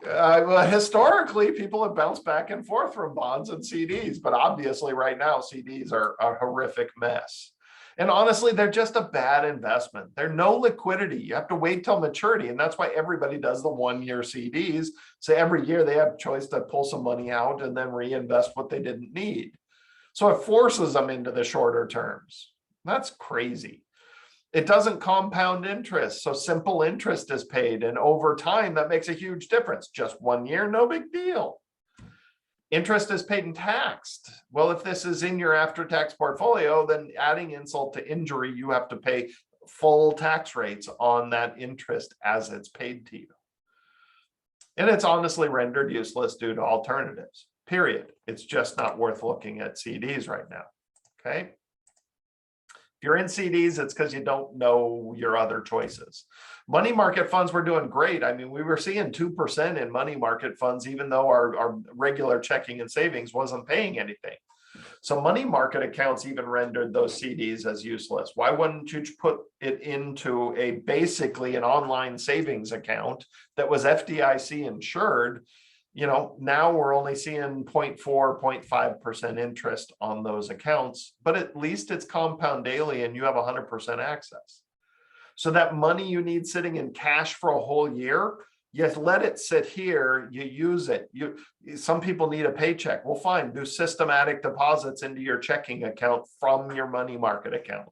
S1: Well, historically, people have bounced back and forth from bonds and CDs, but obviously right now CDs are a horrific mess. And honestly, they're just a bad investment. They're no liquidity. You have to wait till maturity. And that's why everybody does the 1-year CDs. So every year they have a choice to pull some money out and then reinvest what they didn't need. So it forces them into the shorter terms. That's crazy. It doesn't compound interest. So simple interest is paid. And over time, that makes a huge difference. Just 1 year, no big deal. Interest is paid and taxed. Well, if this is in your after-tax portfolio, then adding insult to injury, you have to pay full tax rates on that interest as it's paid to you. And it's honestly rendered useless due to alternatives, period. It's just not worth looking at CDs right now, okay? If you're in CDs, it's because you don't know your other choices. Money market funds were doing great. I mean, we were seeing 2% in money market funds, even though our regular checking and savings wasn't paying anything. So money market accounts even rendered those CDs as useless. Why wouldn't you put it into basically an online savings account that was FDIC insured? Now we're only seeing 0.4, 0.5% interest on those accounts, but at least it's compound daily and you have 100% access. So that money you need sitting in cash for a whole year, you let it sit here, you use it. Some people need a paycheck. Well, fine, do systematic deposits into your checking account from your money market account.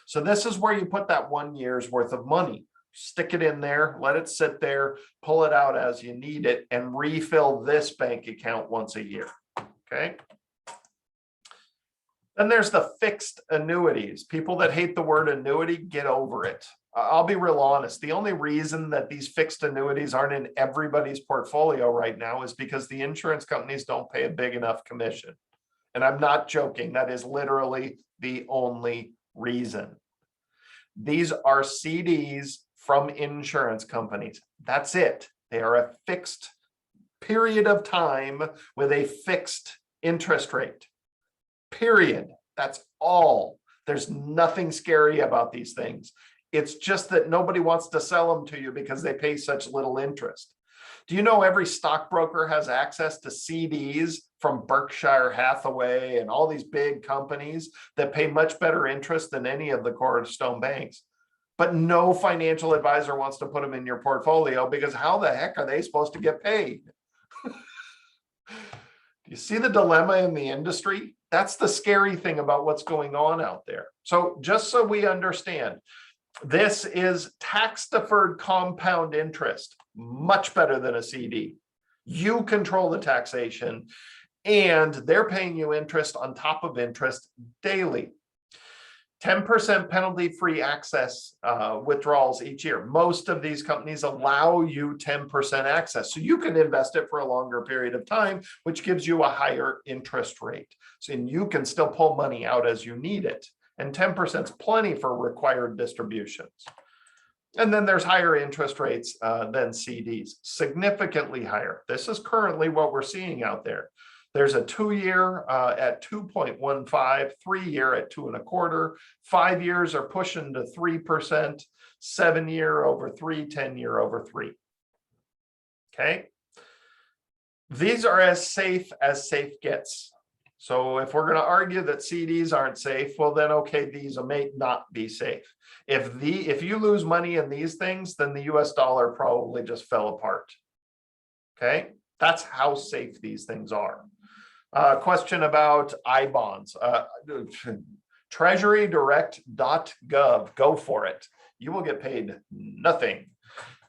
S1: So this is where you put that 1 year's worth of money. Stick it in there, let it sit there, pull it out as you need it, and refill this bank account once a year. Okay. Then there's the fixed annuities. People that hate the word annuity, get over it. I'll be real honest. The only reason that these fixed annuities aren't in everybody's portfolio right now is because the insurance companies don't pay a big enough commission. And I'm not joking. That is literally the only reason. These are CDs from insurance companies. That's it. They are a fixed period of time with a fixed interest rate. Period. That's all. There's nothing scary about these things. It's just that nobody wants to sell them to you because they pay such little interest. Do you know every stockbroker has access to CDs from Berkshire Hathaway and all these big companies that pay much better interest than any of the cornerstone banks? But no financial advisor wants to put them in your portfolio because how the heck are they supposed to get paid? Do you see the dilemma in the industry? That's the scary thing about what's going on out there. So just so we understand, this is tax-deferred compound interest, much better than a CD. You control the taxation, and they're paying you interest on top of interest daily. 10% penalty-free access withdrawals each year. Most of these companies allow you 10% access. So you can invest it for a longer period of time, which gives you a higher interest rate. So you can still pull money out as you need it. And 10% is plenty for required distributions. And then there's higher interest rates than CDs, significantly higher. This is currently what we're seeing out there. There's a 2-year at 2.15, 3-year at 2.25, 5 years are pushing to 3%, 7-year over 3, 10-year over 3. Okay. These are as safe gets. So if we're going to argue that CDs aren't safe, well then, okay, these may not be safe. If you lose money in these things, then the US dollar probably just fell apart. Okay. That's how safe these things are. Question about I-bonds. Treasurydirect.gov. Go for it. You will get paid nothing.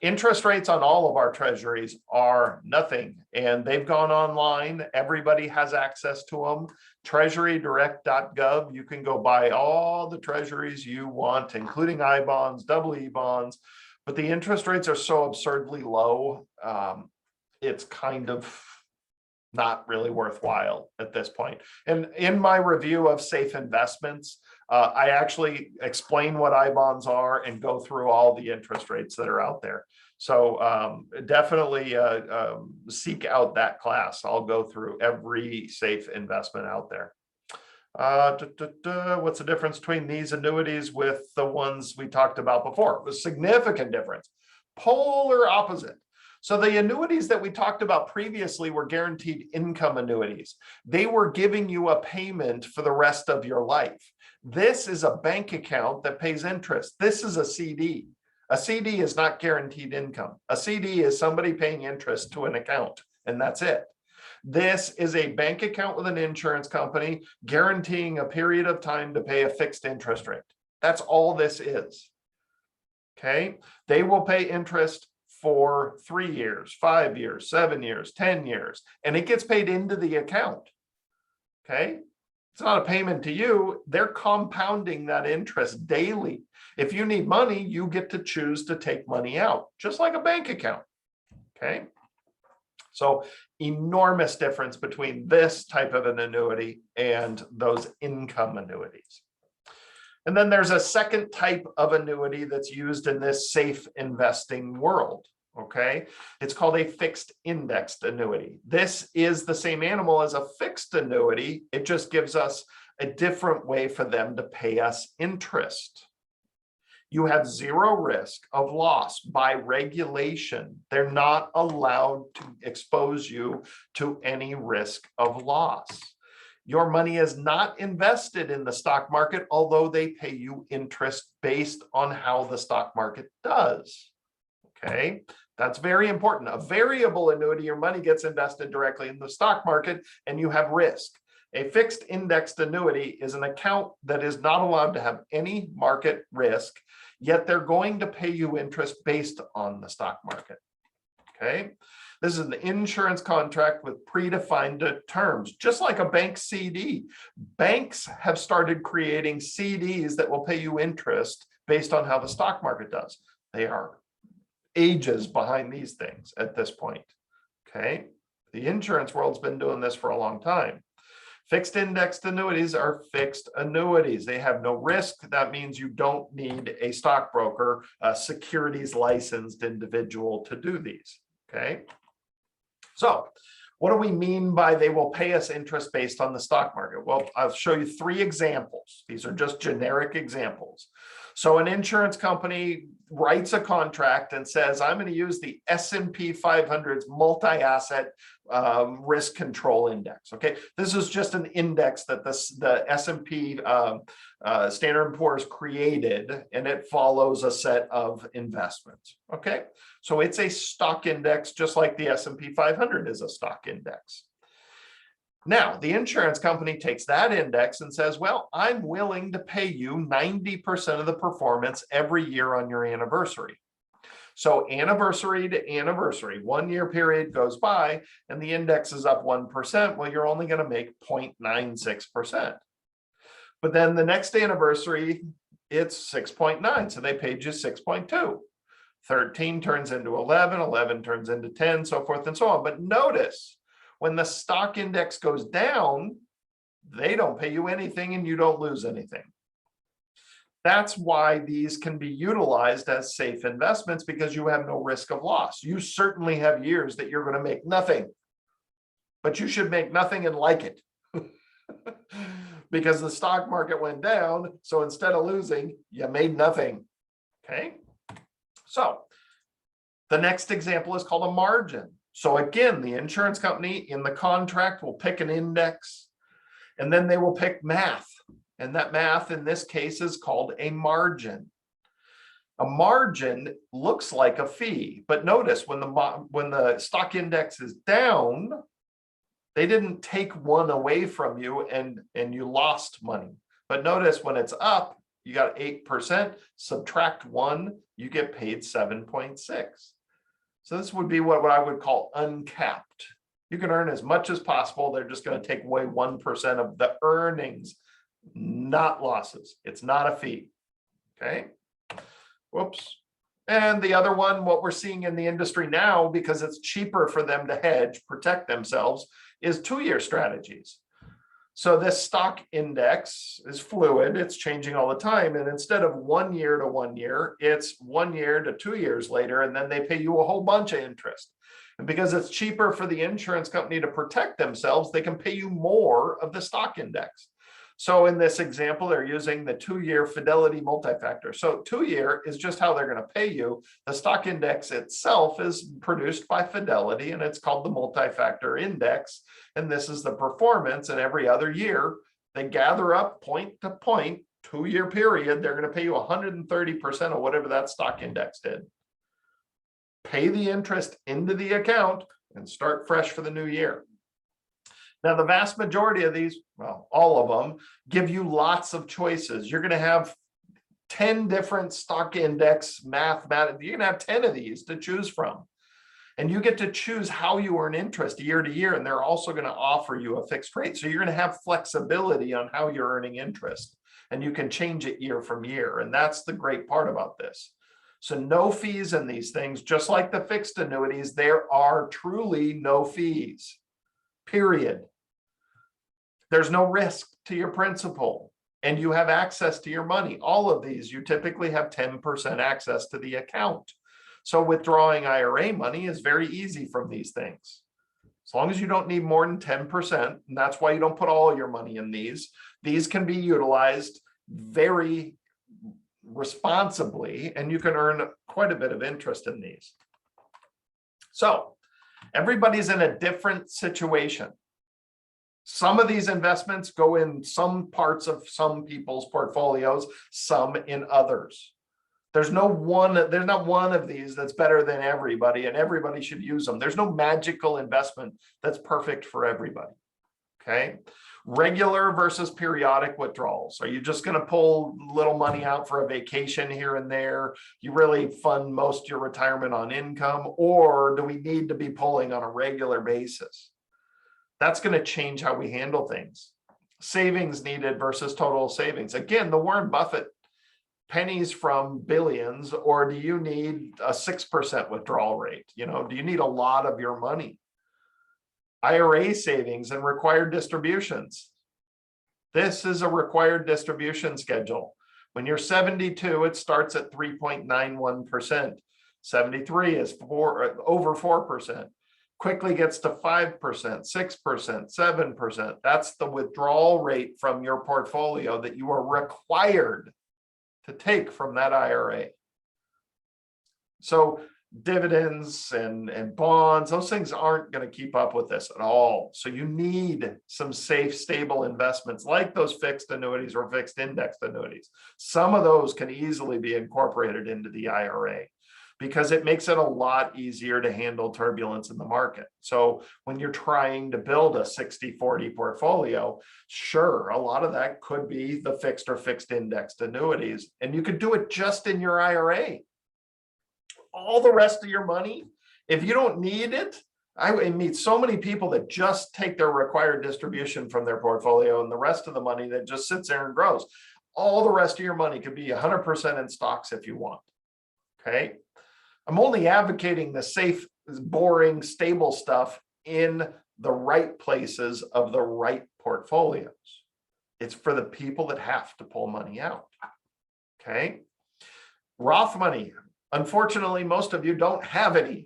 S1: Interest rates on all of our treasuries are nothing, and they've gone online. Everybody has access to them. Treasurydirect.gov. You can go buy all the treasuries you want, including I-bonds, double E-bonds, but the interest rates are so absurdly low. It's kind of not really worthwhile at this point. And in my review of safe investments, I actually explain what I-bonds are and go through all the interest rates that are out there. So definitely seek out that class. I'll go through every safe investment out there. What's the difference between these annuities with the ones we talked about before? A significant difference. Polar opposite. So the annuities that we talked about previously were guaranteed income annuities. They were giving you a payment for the rest of your life. This is a bank account that pays interest. This is a CD. A CD is not guaranteed income. A CD is somebody paying interest to an account, and that's it. This is a bank account with an insurance company guaranteeing a period of time to pay a fixed interest rate. That's all this is. Okay. They will pay interest for 3 years, 5 years, 7 years, 10 years, and it gets paid into the account. Okay. It's not a payment to you. They're compounding that interest daily. If you need money, you get to choose to take money out, just like a bank account. Okay. So enormous difference between this type of an annuity and those income annuities. And then there's a second type of annuity that's used in this safe investing world. Okay, it's called a fixed indexed annuity. This is the same animal as a fixed annuity. It just gives us a different way for them to pay us interest. You have zero risk of loss by regulation. They're not allowed to expose you to any risk of loss. Your money is not invested in the stock market, although they pay you interest based on how the stock market does. Okay, that's very important. A variable annuity, your money gets invested directly in the stock market and you have risk. A fixed indexed annuity is an account that is not allowed to have any market risk, yet they're going to pay you interest based on the stock market. Okay, this is an insurance contract with predefined terms, just like a bank CD. Banks have started creating CDs that will pay you interest based on how the stock market does. They are ages behind these things at this point. Okay, the insurance world's been doing this for a long time. Fixed indexed annuities are fixed annuities. They have no risk. That means you don't need a stockbroker, a securities licensed individual to do these. Okay, so what do we mean by they will pay us interest based on the stock market? Well, I'll show you 3 examples. These are just generic examples. So an insurance company writes a contract and says, I'm going to use the S&P 500's multi-asset risk control index. Okay, this is just an index that the S&P Standard & Poor's created, and it follows a set of investments. Okay, so it's a stock index, just like the S&P 500 is a stock index. Now, the insurance company takes that index and says, well, I'm willing to pay you 90% of the performance every year on your anniversary. So anniversary to anniversary, 1 year period goes by and the index is up 1%. Well, you're only going to make 0.96%. But then the next anniversary, it's 6.9. So they paid you 6.2. 13 turns into 11, 11 turns into 10, so forth and so on. But notice, when the stock index goes down, they don't pay you anything and you don't lose anything. That's why these can be utilized as safe investments, because you have no risk of loss. You certainly have years that you're going to make nothing, but you should make nothing and like it because the stock market went down. So instead of losing, you made nothing. Okay. So the next example is called a margin. So again, the insurance company in the contract will pick an index and then they will pick math. And that math in this case is called a margin. A margin looks like a fee, but notice when the stock index is down, they didn't take one away from you and you lost money. But notice when it's up, you got 8%, subtract 1, you get paid 7.6. So this would be what I would call uncapped. You can earn as much as possible. They're just going to take away 1% of the earnings, not losses. It's not a fee. Okay. Whoops. And the other one, what we're seeing in the industry now, because it's cheaper for them to hedge, protect themselves, is 2-year strategies. So this stock index is fluid. It's changing all the time. And instead of 1 year to 1 year, it's 1 year to 2 years later. And then they pay you a whole bunch of interest. And because it's cheaper for the insurance company to protect themselves, they can pay you more of the stock index. So in this example, they're using the 2-year Fidelity multi-factor. So 2-year is just how they're going to pay you. The stock index itself is produced by Fidelity, and it's called the multi-factor index. And this is the performance. And every other year, they gather up point to point, 2-year period. They're going to pay you 130% of whatever that stock index did. Pay the interest into the account and start fresh for the new year. Now, the vast majority of these, well, all of them, give you lots of choices. You're going to have 10 different stock index mathematics. You're going to have 10 of these to choose from. And you get to choose how you earn interest year to year. And they're also going to offer you a fixed rate. So you're going to have flexibility on how you're earning interest. And you can change it year from year. And that's the great part about this. So no fees in these things, just like the fixed annuities, there are truly no fees, period. There's no risk to your principal. and you have access to your money. All of these, you typically have 10% access to the account. So withdrawing IRA money is very easy from these things. As long as you don't need more than 10%, and that's why you don't put all your money in these. These can be utilized very responsibly, and you can earn quite a bit of interest in these. So everybody's in a different situation. Some of these investments go in some parts of some people's portfolios, some in others. There's not one of these that's better than everybody, and everybody should use them. There's no magical investment that's perfect for everybody. Okay. Regular versus periodic withdrawals. Are you just going to pull little money out for a vacation here and there? You really fund most of your retirement on income, or do we need to be pulling on a regular basis? That's going to change how we handle things. Savings needed versus total savings. Again, the Warren Buffett pennies from billions, or do you need a 6% withdrawal rate? Do you need a lot of your money? IRA savings and required distributions. This is a required distribution schedule. When you're 72, it starts at 3.91%. 73 is over 4%. Quickly gets to 5%, 6%, 7%. That's the withdrawal rate from your portfolio that you are required to take from that IRA. So dividends and bonds, those things aren't going to keep up with this at all. So you need some safe, stable investments like those fixed annuities or fixed indexed annuities. Some of those can easily be incorporated into the IRA because it makes it a lot easier to handle turbulence in the market. So when you're trying to build a 60-40 portfolio, sure, a lot of that could be the fixed or fixed indexed annuities, and you could do it just in your IRA. All the rest of your money, if you don't need it, I meet so many people that just take their required distribution from their portfolio and the rest of the money that just sits there and grows. All the rest of your money could be 100% in stocks if you want. Okay. I'm only advocating the safe, boring, stable stuff in the right places of the right portfolios. It's for the people that have to pull money out. Okay. Roth money. Unfortunately, most of you don't have any.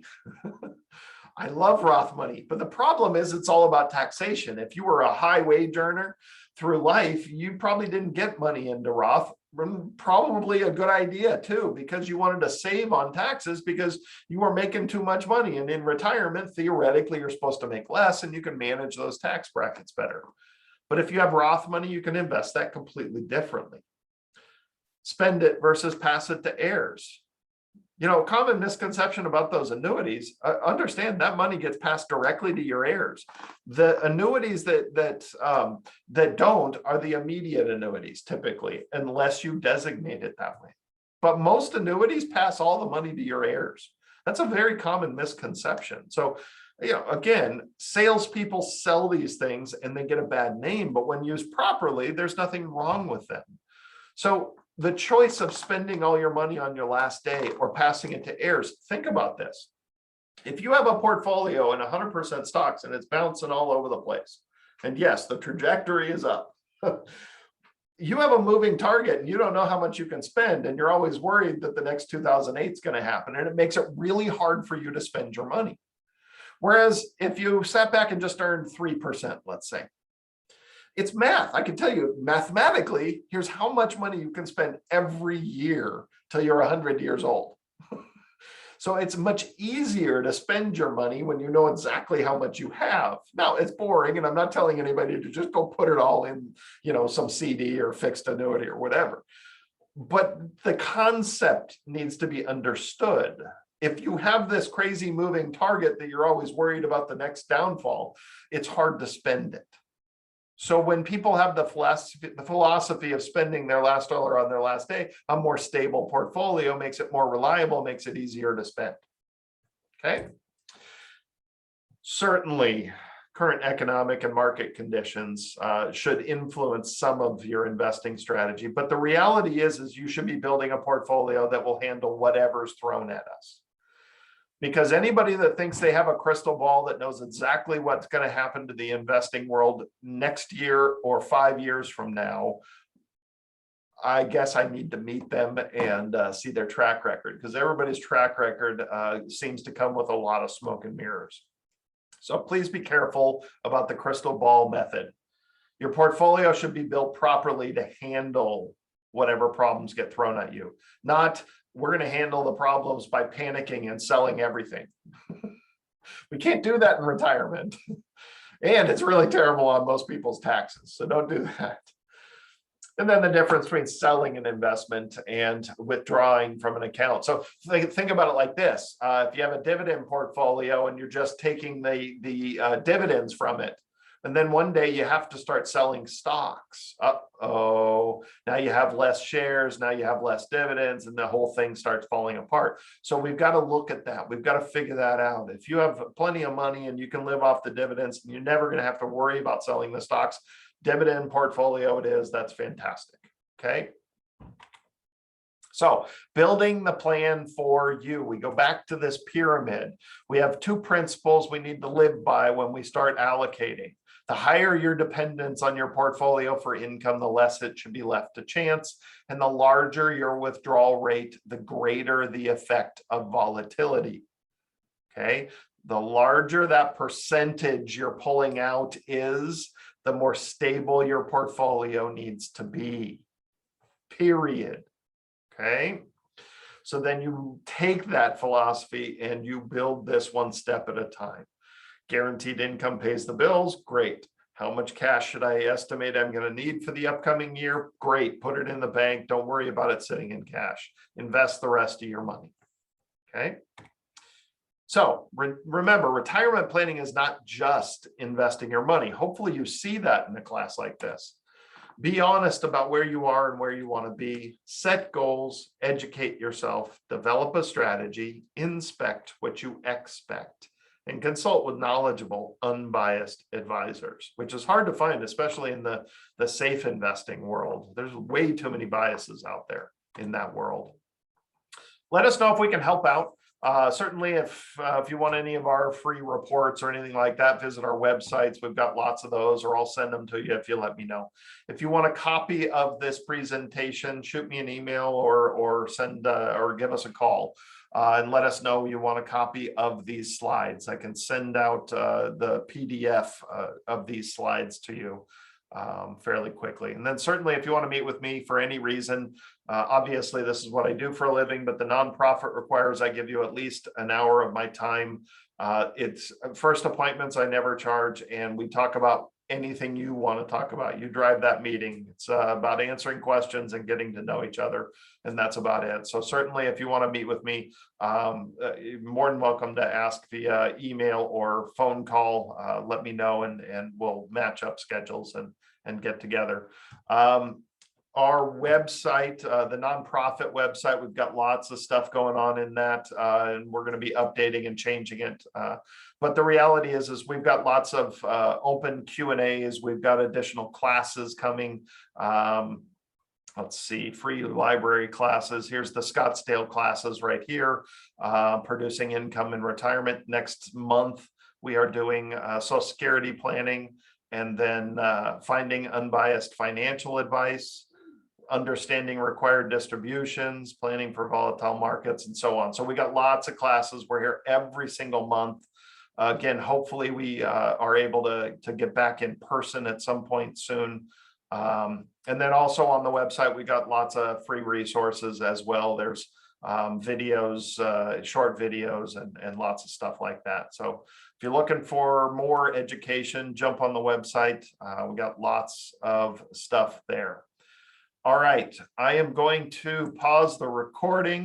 S1: I love Roth money, but the problem is it's all about taxation. If you were a high wage earner through life, you probably didn't get money into Roth. Probably a good idea too, because you wanted to save on taxes because you were making too much money. And in retirement, theoretically, you're supposed to make less and you can manage those tax brackets better. But if you have Roth money, you can invest that completely differently. Spend it versus pass it to heirs. Common misconception about those annuities, understand that money gets passed directly to your heirs. The annuities that don't are the immediate annuities typically, unless you designate it that way. But most annuities pass all the money to your heirs. That's a very common misconception. So, again, salespeople sell these things and they get a bad name, but when used properly, there's nothing wrong with them. So the choice of spending all your money on your last day or passing it to heirs, think about this. If you have a portfolio in 100% stocks and it's bouncing all over the place, and yes, the trajectory is up, you have a moving target and you don't know how much you can spend, and you're always worried that the next 2008 is going to happen, and it makes it really hard for you to spend your money. Whereas if you sat back and just earned 3%, let's say, it's math. I can tell you mathematically, here's how much money you can spend every year till you're 100 years old. So it's much easier to spend your money when you know exactly how much you have. Now, it's boring, and I'm not telling anybody to just go put it all in, some CD or fixed annuity or whatever. But the concept needs to be understood. If you have this crazy moving target that you're always worried about the next downfall, it's hard to spend it. So when people have the philosophy of spending their last dollar on their last day, a more stable portfolio makes it more reliable, makes it easier to spend. Okay. Certainly, current economic and market conditions should influence some of your investing strategy. But the reality is you should be building a portfolio that will handle whatever's thrown at us. Because anybody that thinks they have a crystal ball that knows exactly what's going to happen to the investing world next year or 5 years from now I guess I need to meet them and see their track record, because everybody's track record seems to come with a lot of smoke and mirrors. So please be careful about the crystal ball method. Your portfolio should be built properly to handle whatever problems get thrown at you. Not, we're going to handle the problems by panicking and selling everything. We can't do that in retirement. And it's really terrible on most people's taxes. So don't do that. And then the difference between selling an investment and withdrawing from an account. So think about it like this. If you have a dividend portfolio and you're just taking the dividends from it, and then one day you have to start selling stocks. Uh-oh, now you have less shares, now you have less dividends, and the whole thing starts falling apart. So we've got to look at that. We've got to figure that out. If you have plenty of money and you can live off the dividends, and you're never going to have to worry about selling the stocks, dividend portfolio it is, that's fantastic. Okay. So building the plan for you, we go back to this pyramid. We have two principles we need to live by when we start allocating. The higher your dependence on your portfolio for income, the less it should be left to chance. And the larger your withdrawal rate, the greater the effect of volatility. Okay. The larger that percentage you're pulling out is, the more stable your portfolio needs to be, period. Okay. So then you take that philosophy and you build this one step at a time. Guaranteed income pays the bills. Great. How much cash should I estimate I'm going to need for the upcoming year? Great. Put it in the bank. Don't worry about it sitting in cash. Invest the rest of your money. Okay. So remember, retirement planning is not just investing your money. Hopefully you see that in a class like this. Be honest about where you are and where you want to be. Set goals, educate yourself, develop a strategy, inspect what you expect, and consult with knowledgeable, unbiased advisors, which is hard to find, especially in the safe investing world. There's way too many biases out there in that world. Let us know if we can help out. Certainly, if you want any of our free reports or anything like that, visit our websites. We've got lots of those, or I'll send them to you if you let me know. If you want a copy of this presentation, shoot me an email or send or give us a call and let us know you want a copy of these slides. I can send out the PDF of these slides to you fairly quickly. And then certainly if you want to meet with me for any reason, obviously this is what I do for a living, but the nonprofit requires I give you at least an hour of my time. It's first appointments I never charge, and we talk about anything you want to talk about. You drive that meeting. It's about answering questions and getting to know each other, and that's about it. So certainly if you want to meet with me, you're more than welcome to ask via email or phone call. Let me know, and we'll match up schedules and get together. Our website, the nonprofit website, we've got lots of stuff going on in that, and we're going to be updating and changing it. But the reality is we've got lots of open Q&As. We've got additional classes coming. Let's see, free library classes. Here's the Scottsdale classes right here. Producing income in retirement. Next month, we are doing Social Security planning, and then finding unbiased financial advice, understanding required distributions, planning for volatile markets, and so on. So we got lots of classes. We're here every single month. Again, hopefully we are able to get back in person at some point soon. And then also on the website, we got lots of free resources as well. There's videos, short videos, and lots of stuff like that. So if you're looking for more education, jump on the website. We got lots of stuff there. All right, I am going to pause the recording.